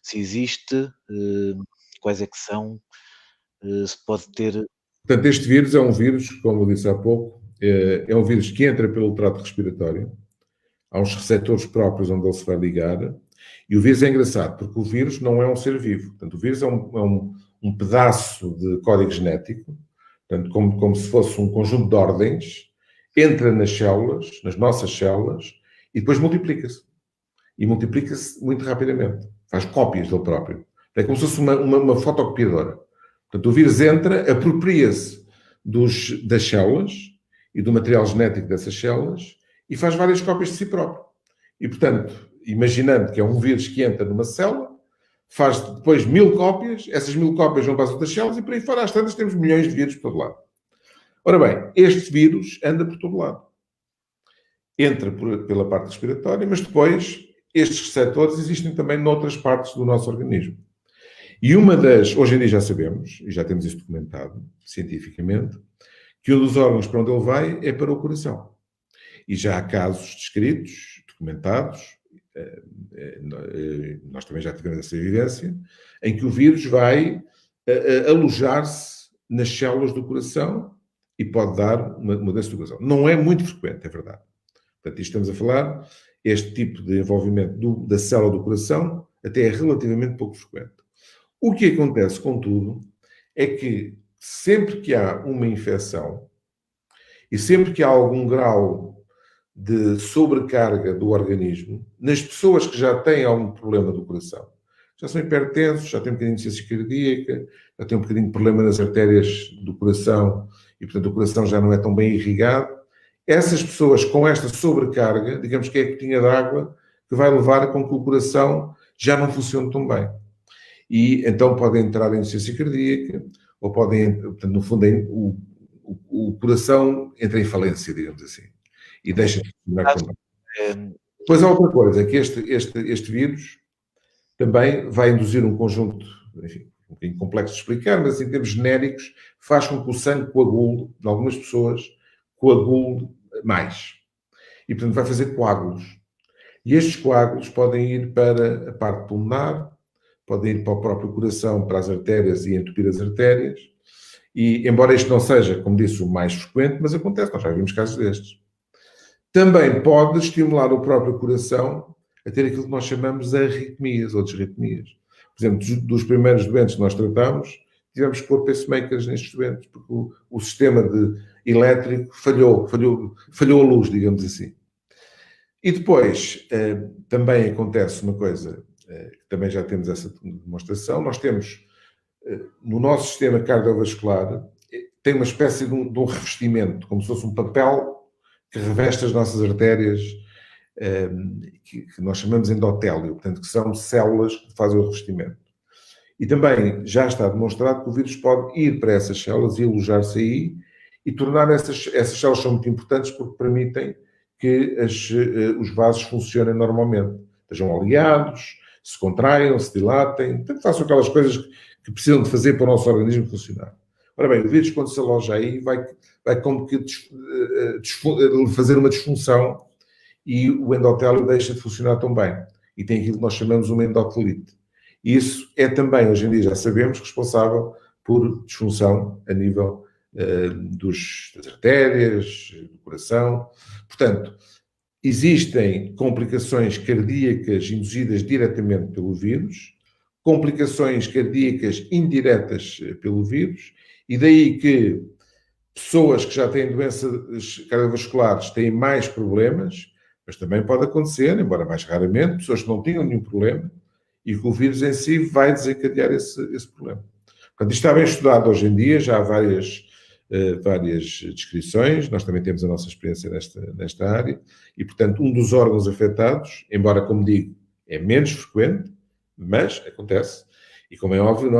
Se existe, quais é que são, se pode ter... Portanto, este vírus é um vírus, como eu disse há pouco, é um vírus que entra pelo trato respiratório, há uns receptores próprios onde ele se vai ligar, e o vírus é engraçado, porque o vírus não é um ser vivo. Portanto, o vírus é um um pedaço de código genético, portanto, como se fosse um conjunto de ordens, entra nas células, nas nossas células, e depois multiplica-se. E multiplica-se muito rapidamente. Faz cópias dele próprio. É como se fosse uma fotocopiadora. Portanto, o vírus entra, apropria-se das células e do material genético dessas células e faz várias cópias de si próprio. E, portanto, imaginando que é um vírus que entra numa célula, faz depois 1000 cópias, essas 1000 cópias vão para as outras células e por aí fora, às tantas, temos milhões de vírus por todo lado. Ora bem, este vírus anda por todo lado. Entra pela parte respiratória, mas depois estes receptores existem também noutras partes do nosso organismo. E hoje em dia já sabemos, e já temos isso documentado cientificamente, que um dos órgãos para onde ele vai é para o coração. E já há casos descritos, documentados, nós também já tivemos essa evidência, em que o vírus vai alojar-se nas células do coração e pode dar uma doença do coração. Não é muito frequente, é verdade. Portanto, isto estamos a falar, este tipo de envolvimento da célula do coração até é relativamente pouco frequente. O que acontece, contudo, é que sempre que há uma infecção e sempre que há algum grau de sobrecarga do organismo, nas pessoas que já têm algum problema do coração, já são hipertensos, já têm um bocadinho de insuficiência cardíaca, já têm um bocadinho de problema nas artérias do coração e, portanto, o coração já não é tão bem irrigado, essas pessoas com esta sobrecarga, digamos que é a gotinha de água que vai levar a com que o coração já não funcione tão bem. E então podem entrar em insuficiência cardíaca, ou podem, portanto, no fundo, o coração entra em falência, digamos assim, e deixa de funcionar também. Depois há outra coisa, que este vírus também vai induzir um conjunto, enfim, um bocadinho complexo de explicar, mas em termos genéricos, faz com que o sangue coagule, em algumas pessoas, coagule mais. E, portanto, vai fazer coágulos. E estes coágulos podem ir para a parte pulmonar, podem ir para o próprio coração, para as artérias e entupir as artérias. E, embora isto não seja, como disse, o mais frequente, mas acontece, nós já vimos casos destes. Também pode estimular o próprio coração a ter aquilo que nós chamamos de arritmias ou desarritmias. Por exemplo, dos primeiros doentes que nós tratamos, tivemos que pôr pacemakers nestes doentes, porque o sistema elétrico falhou a luz, digamos assim. E depois, também acontece uma coisa, que também já temos essa demonstração, nós temos, no nosso sistema cardiovascular, tem uma espécie de um revestimento, como se fosse um papel que reveste as nossas artérias, que nós chamamos endotélio, portanto, que são células que fazem o revestimento. E também já está demonstrado que o vírus pode ir para essas células e alojar-se aí e tornar essas células são muito importantes porque permitem que os vasos funcionem normalmente, estejam aliados, se contraiam, se dilatem, portanto, façam aquelas coisas que precisam de fazer para o nosso organismo funcionar. Ora bem, o vírus, quando se aloja aí, vai como que fazer uma disfunção e o endotélio deixa de funcionar tão bem. E tem aquilo que nós chamamos uma endotelite. E isso é também, hoje em dia, já sabemos, responsável por disfunção a nível das artérias, do coração. Portanto, existem complicações cardíacas induzidas diretamente pelo vírus, complicações cardíacas indiretas pelo vírus, e daí que pessoas que já têm doenças cardiovasculares têm mais problemas, mas também pode acontecer, embora mais raramente, pessoas que não tinham nenhum problema e que o vírus em si vai desencadear esse problema. Portanto, isto está bem estudado hoje em dia, já há várias descrições, nós também temos a nossa experiência nesta área, e, portanto, um dos órgãos afetados, embora, como digo, é menos frequente, mas acontece, e como é óbvio,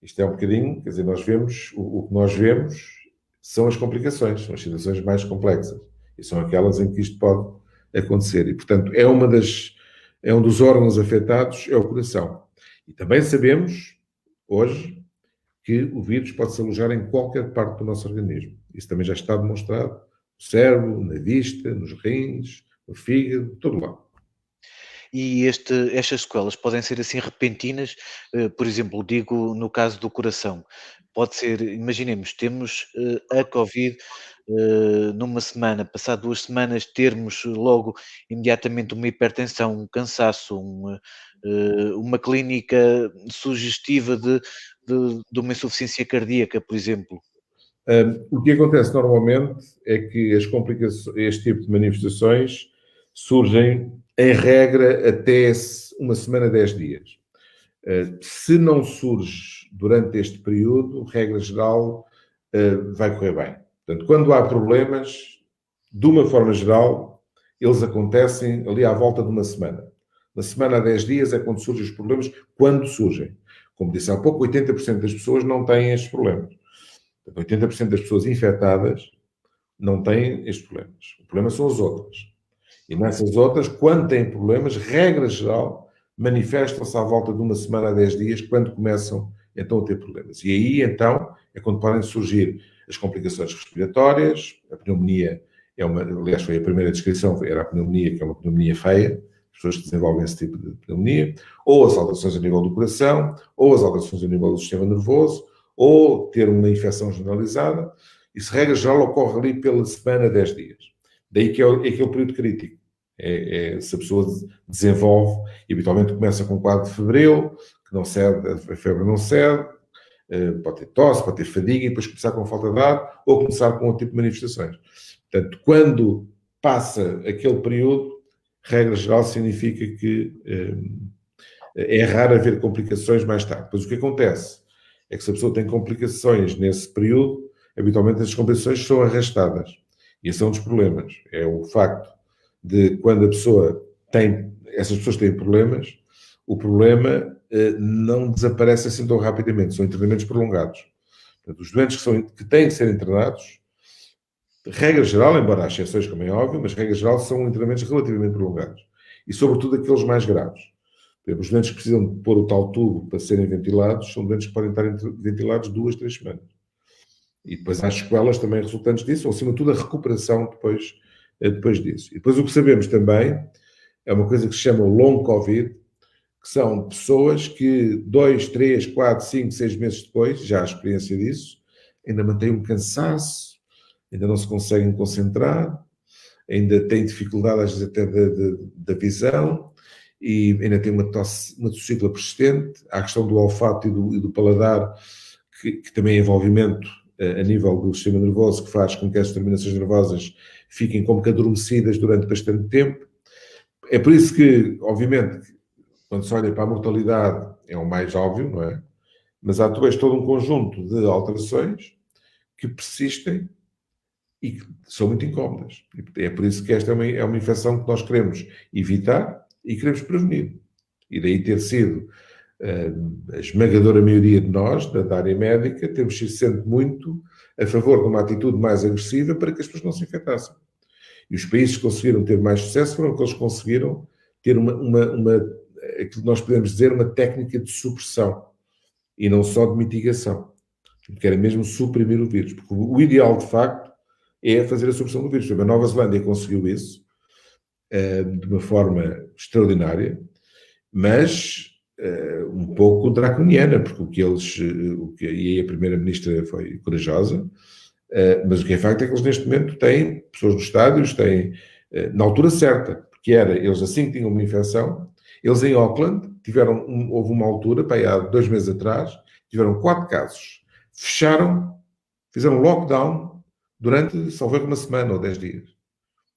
isto é um bocadinho, quer dizer, nós vemos, o que nós vemos são as complicações, são as situações mais complexas, e são aquelas em que isto pode acontecer, e, portanto, é um dos órgãos afetados, é o coração. E também sabemos, hoje, que o vírus pode se alojar em qualquer parte do nosso organismo. Isso também já está demonstrado no cérebro, na vista, nos rins, no fígado, todo lado. E estas sequelas podem ser assim repentinas, por exemplo, digo no caso do coração, pode ser, imaginemos, temos a Covid numa semana, passado 2 semanas, termos logo imediatamente uma hipertensão, um cansaço, uma clínica sugestiva de de uma insuficiência cardíaca, por exemplo? O que acontece normalmente é que as complicações, este tipo de manifestações surgem, em regra, até uma semana, 10 dias. Se não surge durante este período, regra geral, vai correr bem. Portanto, quando há problemas, de uma forma geral, eles acontecem ali à volta de uma semana. Uma semana a 10 dias é quando surgem os problemas, quando surgem. Como disse há pouco, 80% das pessoas não têm estes problemas. 80% das pessoas infectadas não têm estes problemas. O problema são as outras. E nessas outras, quando têm problemas, regra geral, manifestam-se à volta de uma semana a 10 dias, quando começam então a ter problemas. E aí, então, é quando podem surgir as complicações respiratórias, a pneumonia aliás, foi a primeira descrição, era a pneumonia, que é uma pneumonia feia, as pessoas que desenvolvem esse tipo de pneumonia, ou as alterações a nível do coração, ou as alterações a nível do sistema nervoso, ou ter uma infecção generalizada. Isso, regra geral, ocorre ali pela semana, 10 dias. Daí que é aquele período crítico. Se a pessoa desenvolve, habitualmente começa com um quadro febril, que não cede, a febre não cede, pode ter tosse, pode ter fadiga, e depois começar com falta de ar, ou começar com outro tipo de manifestações. Portanto, quando passa aquele período, regra geral, significa que é raro haver complicações mais tarde. Depois o que acontece é que se a pessoa tem complicações nesse período, habitualmente essas complicações são arrastadas. E esse é um dos problemas. É o facto de quando a pessoa essas pessoas têm problemas, o problema não desaparece assim tão rapidamente. São internamentos prolongados. Portanto, os doentes que têm que ser internados, regra geral, embora há exceções, como é óbvio, mas regra geral são internamentos relativamente prolongados. E sobretudo aqueles mais graves. Por exemplo, os doentes que precisam de pôr o tal tubo para serem ventilados são doentes que podem estar ventilados 2, 3 semanas. E depois há sequelas também resultantes disso, ou acima de tudo a recuperação depois disso. E depois o que sabemos também é uma coisa que se chama long COVID, que são pessoas que 2, 3, 4, 5, 6 meses depois, já há experiência disso, ainda mantêm um cansaço, ainda não se conseguem concentrar, ainda têm dificuldade às vezes até da visão, e ainda tem uma tossícula persistente. Há a questão do olfato e do paladar, que também é envolvimento a nível do sistema nervoso, que faz com que as terminações nervosas fiquem como que adormecidas durante bastante tempo. É por isso que, obviamente, quando se olha para a mortalidade, é o mais óbvio, não é? Mas há depois todo um conjunto de alterações que persistem e que são muito incómodas. É por isso que esta é uma infecção que nós queremos evitar e queremos prevenir. E daí ter sido a esmagadora maioria de nós, da área médica, temos sido sempre muito a favor de uma atitude mais agressiva para que as pessoas não se infectassem. E os países que conseguiram ter mais sucesso foram aqueles que conseguiram ter aquilo que nós podemos dizer, uma técnica de supressão e não só de mitigação, que era mesmo suprimir o vírus, porque o ideal, de facto, é fazer a supressão do vírus. A Nova Zelândia conseguiu isso de uma forma extraordinária, mas um pouco draconiana, porque e aí a primeira-ministra foi corajosa, mas o que é facto é que eles neste momento têm pessoas nos estádios, têm na altura certa, porque eles assim que tinham uma infecção, eles em Auckland houve uma altura, há 2 meses atrás, tiveram 4 casos, fecharam, fizeram lockdown durante, salvo erro, uma semana ou 10 dias,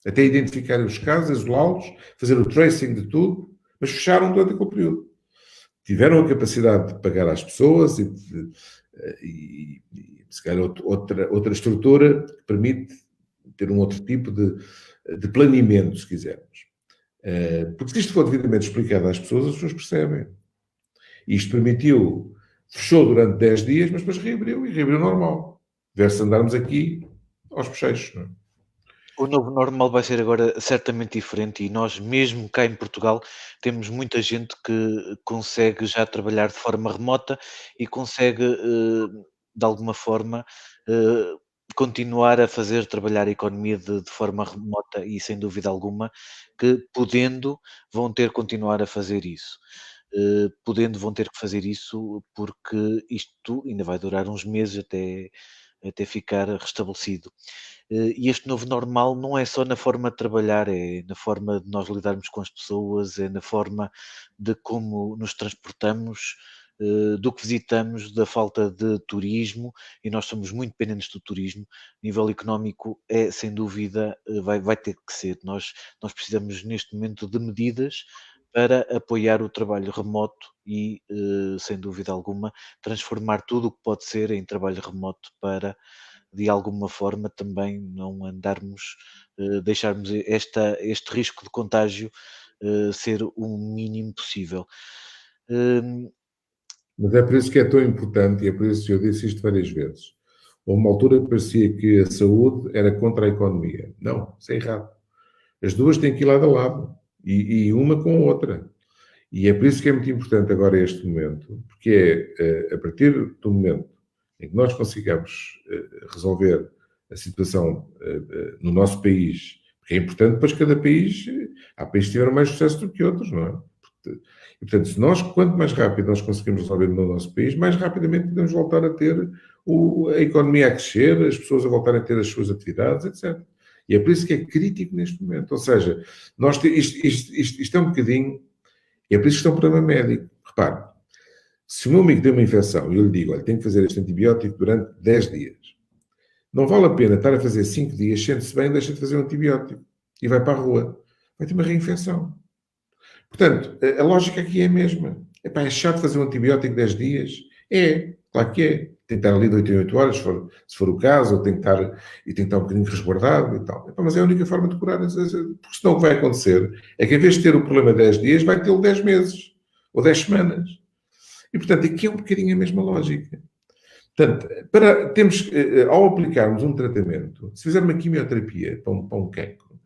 até identificarem os casos, isolá-los, fazer o tracing de tudo, mas fecharam durante aquele período. Tiveram a capacidade de pagar às pessoas e se calhar outra estrutura que permite ter um outro tipo de planeamento, se quisermos. Porque se isto for devidamente explicado às pessoas, as pessoas percebem. Isto fechou durante 10 dias, mas depois reabriu normal. Versus andarmos aqui aos bochechos, não é? O novo normal vai ser agora certamente diferente e nós, mesmo cá em Portugal, temos muita gente que consegue já trabalhar de forma remota e consegue, de alguma forma, eh, continuar a fazer trabalhar a economia de forma remota e sem dúvida alguma que podendo vão ter que continuar a fazer isso. Podendo vão ter que fazer isso porque isto ainda vai durar uns meses até ficar restabelecido. E este novo normal não é só na forma de trabalhar, é na forma de nós lidarmos com as pessoas, é na forma de como nos transportamos, do que visitamos, da falta de turismo, e nós somos muito dependentes do turismo. A nível económico é, sem dúvida, vai ter que ser. Nós precisamos neste momento de medidas para apoiar o trabalho remoto e, sem dúvida alguma, transformar tudo o que pode ser em trabalho remoto para, de alguma forma, também não andarmos, deixarmos este risco de contágio ser o mínimo possível. Mas é por isso que é tão importante, e é por isso que eu disse isto várias vezes. Houve uma altura que parecia que a saúde era contra a economia. Não, isso é errado. As duas têm que ir lado a lado, e uma com a outra. E é por isso que é muito importante agora este momento, porque é a partir do momento em que nós consigamos resolver a situação no nosso país, porque é importante, depois cada país, há países que tiveram mais sucesso do que outros, não é? E, portanto, se nós, quanto mais rápido nós conseguimos resolver no nosso país, mais rapidamente podemos voltar a ter a economia a crescer, as pessoas a voltarem a ter as suas atividades, etc. E é por isso que é crítico neste momento. Ou seja, isto é um bocadinho... E é por isso que isto é um problema médico. Repare, se o meu amigo tem uma infecção e eu lhe digo, olha, tem que fazer este antibiótico durante 10 dias, não vale a pena estar a fazer 5 dias, sente-se bem, deixa de fazer um antibiótico e vai para a rua. Vai ter uma reinfecção. Portanto, a lógica aqui é a mesma. É chato fazer um antibiótico 10 dias? É, claro que é. Tem que estar ali de 8 em 8 horas, se for o caso, ou tem que estar um bocadinho resguardado e tal. Mas é a única forma de curar. Porque senão o que vai acontecer é que em vez de ter o problema 10 dias, vai tê-lo 10 meses ou 10 semanas. E, portanto, aqui é um bocadinho a mesma lógica. Portanto, ao aplicarmos um tratamento, se fizer uma quimioterapia para um cancro,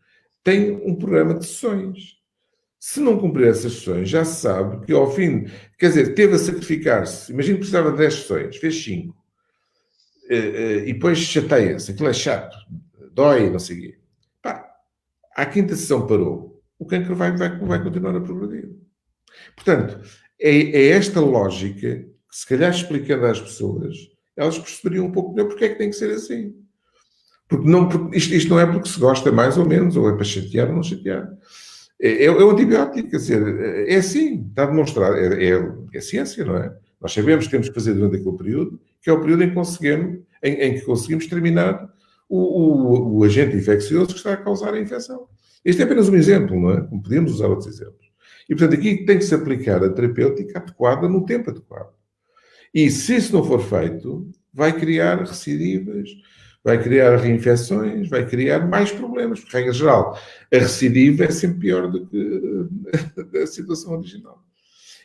tem um programa de sessões. Se não cumprir essas sessões, já se sabe que ao fim, quer dizer, teve a sacrificar-se, imagina que precisava de 10 sessões, fez 5, e depois chateia-se, aquilo é chato, dói, não sei o quê. À quinta sessão parou, o cancro vai continuar a progredir. Portanto, é esta lógica que, se calhar explicando às pessoas, elas perceberiam um pouco melhor porque é que tem que ser assim. Porque isto não é porque se gosta mais ou menos, ou é para chatear ou não chatear. É um antibiótico, quer dizer, é assim, está demonstrado, é ciência, não é? Nós sabemos que temos que fazer durante aquele período, que é o período em que conseguimos terminar o agente infeccioso que está a causar a infecção. Este é apenas um exemplo, não é? Como podemos usar outros exemplos. E, portanto, aqui tem que se aplicar a terapêutica adequada no tempo adequado. E, se isso não for feito, vai criar recidivas, vai criar reinfecções, vai criar mais problemas, porque, regra geral, a recidiva é sempre pior do que a situação original.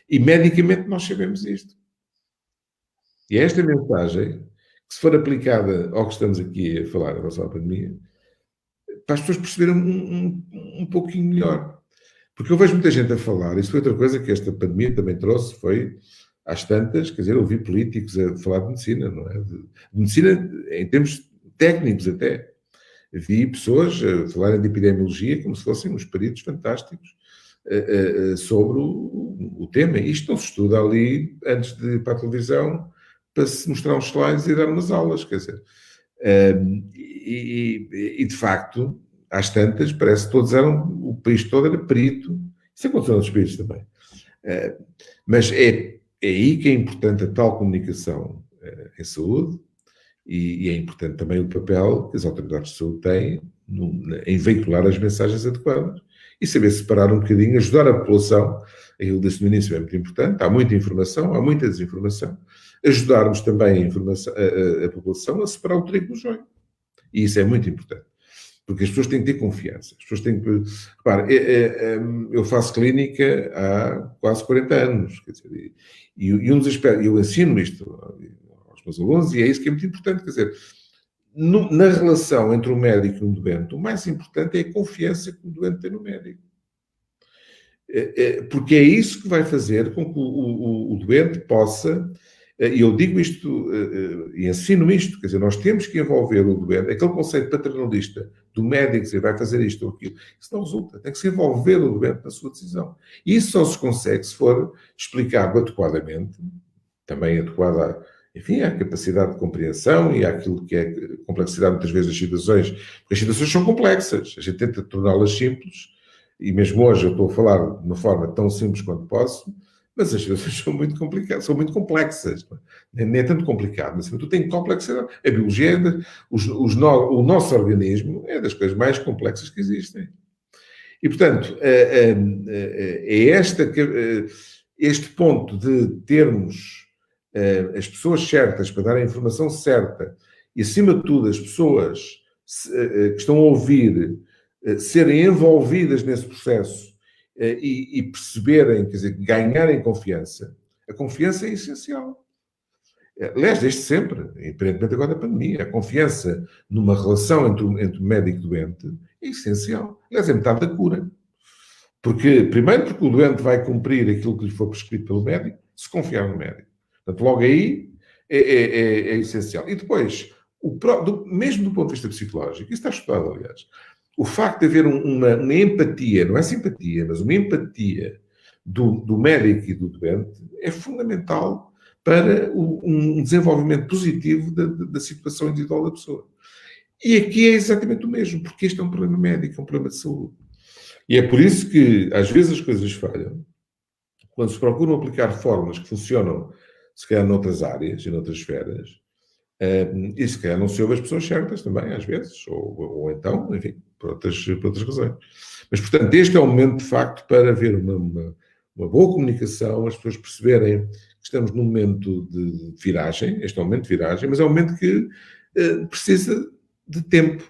E, medicamente, nós sabemos isto. E esta mensagem, que se for aplicada ao que estamos aqui a falar em relação à pandemia, para as pessoas perceberem um pouquinho melhor. Porque eu vejo muita gente a falar, isso foi outra coisa que esta pandemia também trouxe, foi, às tantas, quer dizer, eu vi políticos a falar de medicina, não é? De medicina em termos técnicos até. Vi pessoas a falarem de epidemiologia como se fossem uns peritos fantásticos sobre o tema. Isto não se estuda ali antes de ir para a televisão para se mostrar uns slides e dar umas aulas, quer dizer. E de facto, às tantas, parece que todos o país todo era perito. Isso aconteceu noutros países também. Mas é aí que é importante a tal comunicação em saúde e é importante também o papel que as autoridades de saúde têm em veicular as mensagens adequadas e saber separar um bocadinho, ajudar a população. Eu disse no início, é muito importante, há muita informação, há muita desinformação. Ajudarmos também a população a separar o trigo do joio. E isso é muito importante. Porque as pessoas têm que ter confiança. As pessoas têm que... Repara, eu faço clínica há quase 40 anos. Quer dizer, e um dos aspectos... Eu ensino isto aos meus alunos e é isso que é muito importante. Quer dizer, na relação entre o médico e o doente, o mais importante é a confiança que o doente tem no médico. Porque é isso que vai fazer com que o doente possa... E eu digo isto e ensino isto, quer dizer, nós temos que envolver o doente, aquele conceito paternalista do médico dizer vai fazer isto ou aquilo, isso não resulta, tem que se envolver o doente na sua decisão. E isso só se consegue se for explicado adequadamente, também adequada, enfim, à capacidade de compreensão e àquilo que é a complexidade muitas vezes das situações, porque as situações são complexas, a gente tenta torná-las simples, e mesmo hoje eu estou a falar de uma forma tão simples quanto posso, Mas as coisas são muito complicadas, são muito complexas. Nem é tanto complicado, mas tu tens complexidade. A biologia, o nosso organismo é das coisas mais complexas que existem. E, portanto, é este ponto de termos as pessoas certas para dar a informação certa e, acima de tudo, as pessoas que estão a ouvir serem envolvidas nesse processo e perceberem, quer dizer, ganharem confiança. A confiança é essencial. Aliás, desde sempre, independentemente agora da pandemia, a confiança numa relação entre o médico e o doente é essencial. Aliás, é metade da cura. Primeiro, porque o doente vai cumprir aquilo que lhe for prescrito pelo médico, se confiar no médico. Portanto, logo aí é essencial. E depois, mesmo do ponto de vista psicológico, isso está estudado, aliás, o facto de haver uma empatia, não é simpatia, mas uma empatia do médico e do doente é fundamental para um desenvolvimento positivo da situação individual da pessoa. E aqui é exatamente o mesmo, porque este é um problema médico, é um problema de saúde. E é por isso que, às vezes, as coisas falham, quando se procuram aplicar fórmulas que funcionam, se calhar, noutras áreas e noutras esferas, e se calhar não se ouve as pessoas certas também, às vezes, ou então, enfim, por outras razões. Mas, portanto, este é o momento, de facto, para haver uma boa comunicação, as pessoas perceberem que estamos num momento de viragem, este é um momento de viragem, mas é um momento que precisa de tempo.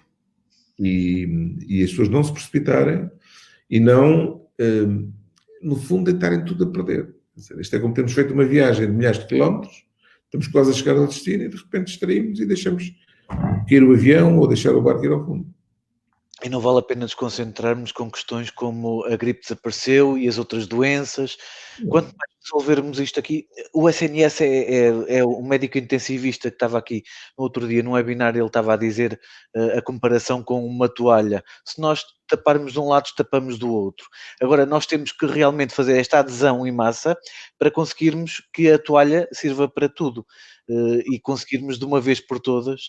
E as pessoas não se precipitarem e não, no fundo, deitarem tudo a perder. Isto é como termos feito uma viagem de milhares de quilómetros, estamos quase a chegar ao destino e de repente distraímos e deixamos cair o avião ou deixar o barco ir ao fundo. E não vale a pena nos concentrarmos com questões como a gripe desapareceu e as outras doenças. Quanto mais resolvermos isto aqui, o SNS é o médico intensivista que estava aqui no outro dia num webinar, ele estava a dizer a comparação com uma toalha. Se nós taparmos de um lado, tapamos do outro. Agora, nós temos que realmente fazer esta adesão em massa para conseguirmos que a toalha sirva para tudo e conseguirmos de uma vez por todas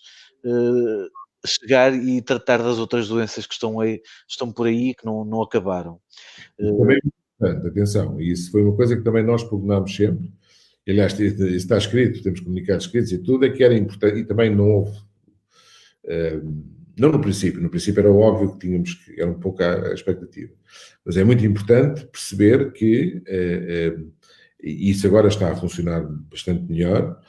chegar e tratar das outras doenças que estão por aí e que não acabaram. Também é importante, atenção, e isso foi uma coisa que também nós pugnámos sempre, e, aliás, isso está escrito, temos comunicados escritos e tudo, é que era importante, e também não houve, não no princípio era óbvio que era um pouco a expectativa, mas é muito importante perceber que, e isso agora está a funcionar bastante melhor,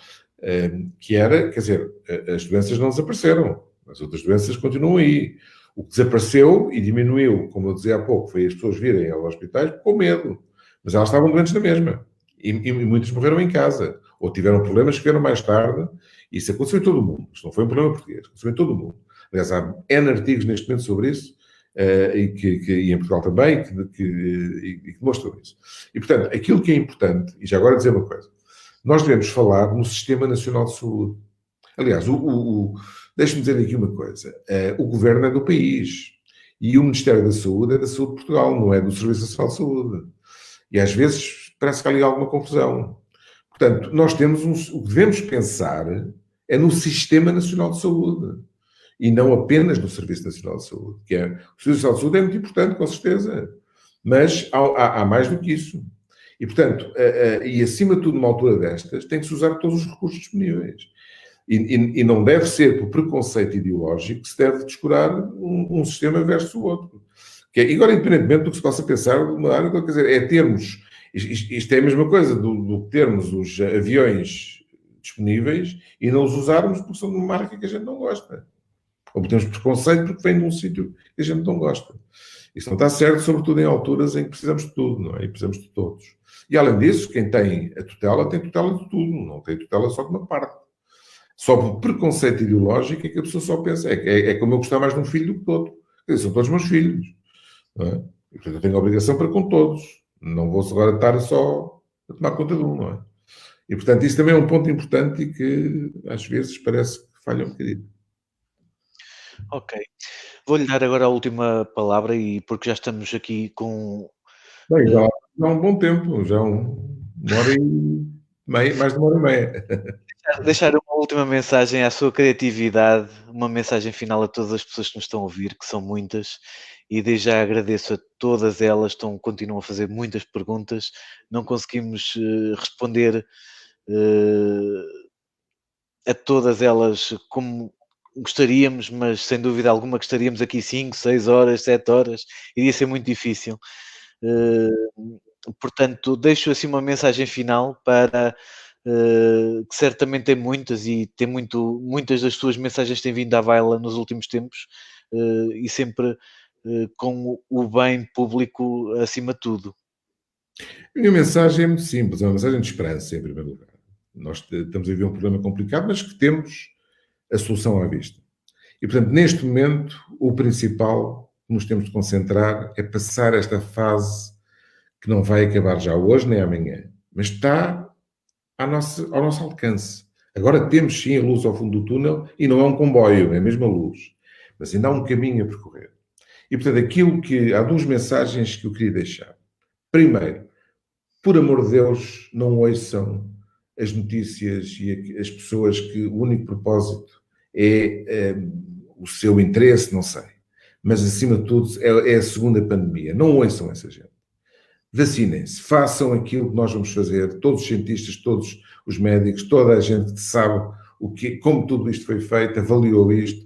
que era, quer dizer, as doenças não desapareceram, as outras doenças continuam aí. O que desapareceu e diminuiu, como eu dizia há pouco, foi as pessoas virem aos hospitais com medo. Mas elas estavam doentes na mesma. E muitas morreram em casa. Ou tiveram problemas que vieram mais tarde. Isso aconteceu em todo o mundo. Isto não foi um problema português. Aconteceu em todo o mundo. Aliás, há N artigos neste momento sobre isso, e em Portugal também, que mostram isso. E, portanto, aquilo que é importante, e já agora dizer uma coisa, nós devemos falar no Sistema Nacional de Saúde. Aliás, deixe-me dizer aqui uma coisa. O governo é do país e o Ministério da Saúde é da Saúde de Portugal, não é do Serviço Nacional de Saúde. E às vezes parece que há ali alguma confusão. Portanto, nós temos o que devemos pensar é no Sistema Nacional de Saúde e não apenas no Serviço Nacional de Saúde. O Serviço Nacional de Saúde é muito importante, com certeza, mas há mais do que isso. E, portanto, e acima de tudo, numa altura destas, tem que se usar todos os recursos disponíveis. E não deve ser por preconceito ideológico que se deve descurar um sistema versus o outro. Agora, independentemente do que se possa pensar, quer dizer, é termos... Isto é a mesma coisa do que termos os aviões disponíveis e não os usarmos porque são de uma marca que a gente não gosta. Ou temos preconceito porque vem de um sítio que a gente não gosta. Isso não está certo, sobretudo em alturas em que precisamos de tudo, não é? E precisamos de todos. E, além disso, quem tem a tutela tem tutela de tudo, não tem tutela só de uma parte. Só por preconceito ideológico é que a pessoa só pensa, é como eu gostar mais de um filho do que do outro. Quer dizer, são todos meus filhos. Não é? E, portanto, eu tenho a obrigação para com todos. Não vou agora estar só a tomar conta de um, não é? E, portanto, isso também é um ponto importante e que, às vezes, parece que falha um bocadinho. Ok. Vou-lhe dar agora a última palavra, porque já estamos aqui com... Bem, já há um bom tempo, já uma hora e meia, mais de uma hora e meia. Deixar uma última mensagem à sua criatividade, uma mensagem final a todas as pessoas que nos estão a ouvir, que são muitas, e desde já agradeço a todas elas, continuam a fazer muitas perguntas, não conseguimos responder a todas elas como gostaríamos, mas sem dúvida alguma que estaríamos aqui 5, 6 horas, 7 horas, iria ser muito difícil. Portanto, deixo assim uma mensagem final para que certamente tem muitas e tem muitas das suas mensagens têm vindo à baila nos últimos tempos e sempre com o bem público acima de tudo. A minha mensagem é muito simples, é uma mensagem de esperança, em primeiro lugar. Nós estamos a viver um problema complicado, mas que temos a solução à vista. E, portanto, neste momento, o principal que nos temos de concentrar é passar esta fase que não vai acabar já hoje nem amanhã, mas está ao nosso alcance. Agora temos sim a luz ao fundo do túnel e não é um comboio, é a mesma luz. Mas ainda há um caminho a percorrer. E, portanto, há duas mensagens que eu queria deixar. Primeiro, por amor de Deus, não ouçam as notícias e as pessoas que o único propósito é o seu interesse, não sei. Mas, acima de tudo, é a segunda pandemia. Não ouçam essa gente. Vacinem-se, façam aquilo que nós vamos fazer, todos os cientistas, todos os médicos, toda a gente que sabe como tudo isto foi feito, avaliou isto,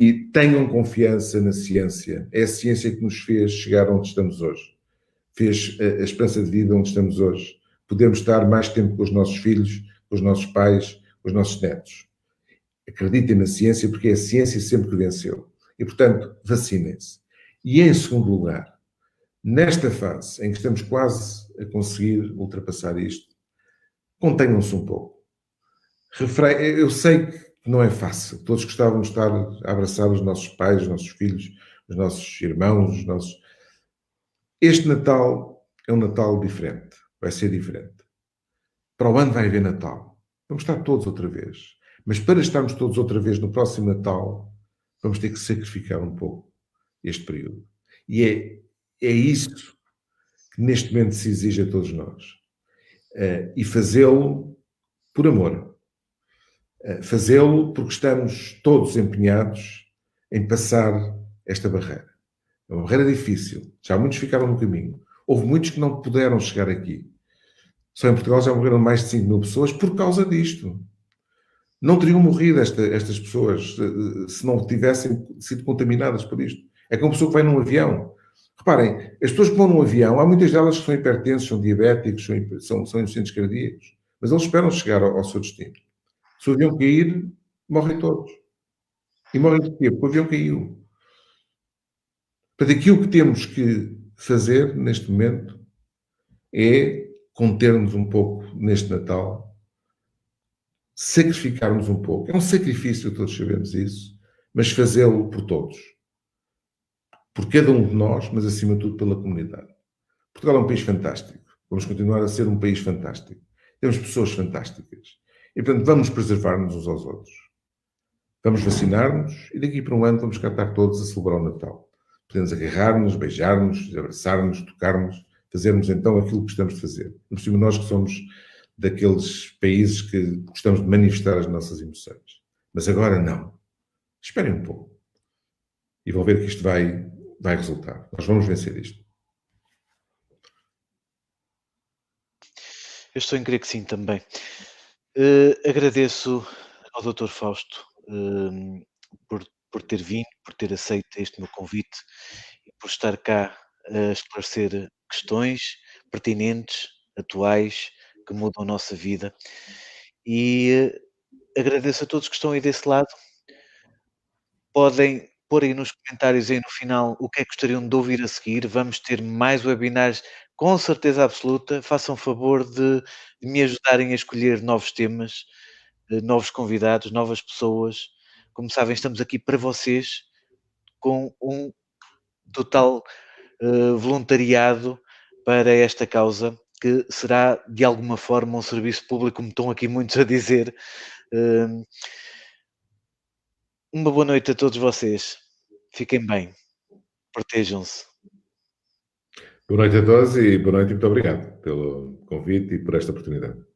e tenham confiança na ciência. É a ciência que nos fez chegar onde estamos hoje. Fez a esperança de vida onde estamos hoje. Podemos estar mais tempo com os nossos filhos, com os nossos pais, com os nossos netos. Acreditem na ciência, porque é a ciência sempre que venceu. E, portanto, vacinem-se. E, em segundo lugar, nesta fase em que estamos quase a conseguir ultrapassar isto, contenham-se um pouco. Eu sei que não é fácil. Todos gostávamos de estar a abraçar os nossos pais, os nossos filhos, os nossos irmãos, Este Natal é um Natal diferente. Vai ser diferente. Para o ano vai haver Natal. Vamos estar todos outra vez. Mas para estarmos todos outra vez no próximo Natal, vamos ter que sacrificar um pouco este período. E é isso que neste momento se exige a todos nós. E fazê-lo por amor. Fazê-lo porque estamos todos empenhados em passar esta barreira. É uma barreira difícil. Já muitos ficaram no caminho. Houve muitos que não puderam chegar aqui. Só em Portugal já morreram mais de 5.000 pessoas por causa disto. Não teriam morrido estas pessoas se não tivessem sido contaminadas por isto. É como uma pessoa que vai num avião. Reparem, as pessoas que vão num avião, há muitas delas que são hipertensos, são diabéticos, são insuficientes cardíacos, mas eles esperam chegar ao seu destino. Se o avião cair, morrem todos. E morrem de quê? Porque o avião caiu. Portanto, aquilo que temos que fazer neste momento é conter-nos um pouco neste Natal, sacrificarmos um pouco. É um sacrifício, todos sabemos isso, mas fazê-lo por todos. Por cada um de nós, mas acima de tudo pela comunidade. Portugal é um país fantástico. Vamos continuar a ser um país fantástico. Temos pessoas fantásticas. E, portanto, vamos preservar-nos uns aos outros. Vamos vacinar-nos e daqui para um ano vamos cá estar todos a celebrar o Natal. Podemos agarrar-nos, beijar-nos, abraçar-nos, tocar-nos, fazermos então aquilo que gostamos de fazer. Por cima, nós que somos daqueles países que gostamos de manifestar as nossas emoções. Mas agora não. Esperem um pouco. E vão ver que isto vai resultar. Nós vamos vencer isto. Eu estou em crer que sim também. Agradeço ao Dr. Fausto por ter vindo, por ter aceito este meu convite e por estar cá a esclarecer questões pertinentes, atuais, que mudam a nossa vida. E agradeço a todos que estão aí desse lado. Podem pôr aí nos comentários aí no final o que é que gostariam de ouvir a seguir. Vamos ter mais webinars, com certeza absoluta. Façam favor de me ajudarem a escolher novos temas, novos convidados, novas pessoas. Como sabem, estamos aqui para vocês com um total voluntariado para esta causa, que será de alguma forma um serviço público, como estão aqui muitos a dizer. Uma boa noite a todos vocês. Fiquem bem. Protejam-se. Boa noite a todos e boa noite e muito obrigado pelo convite e por esta oportunidade.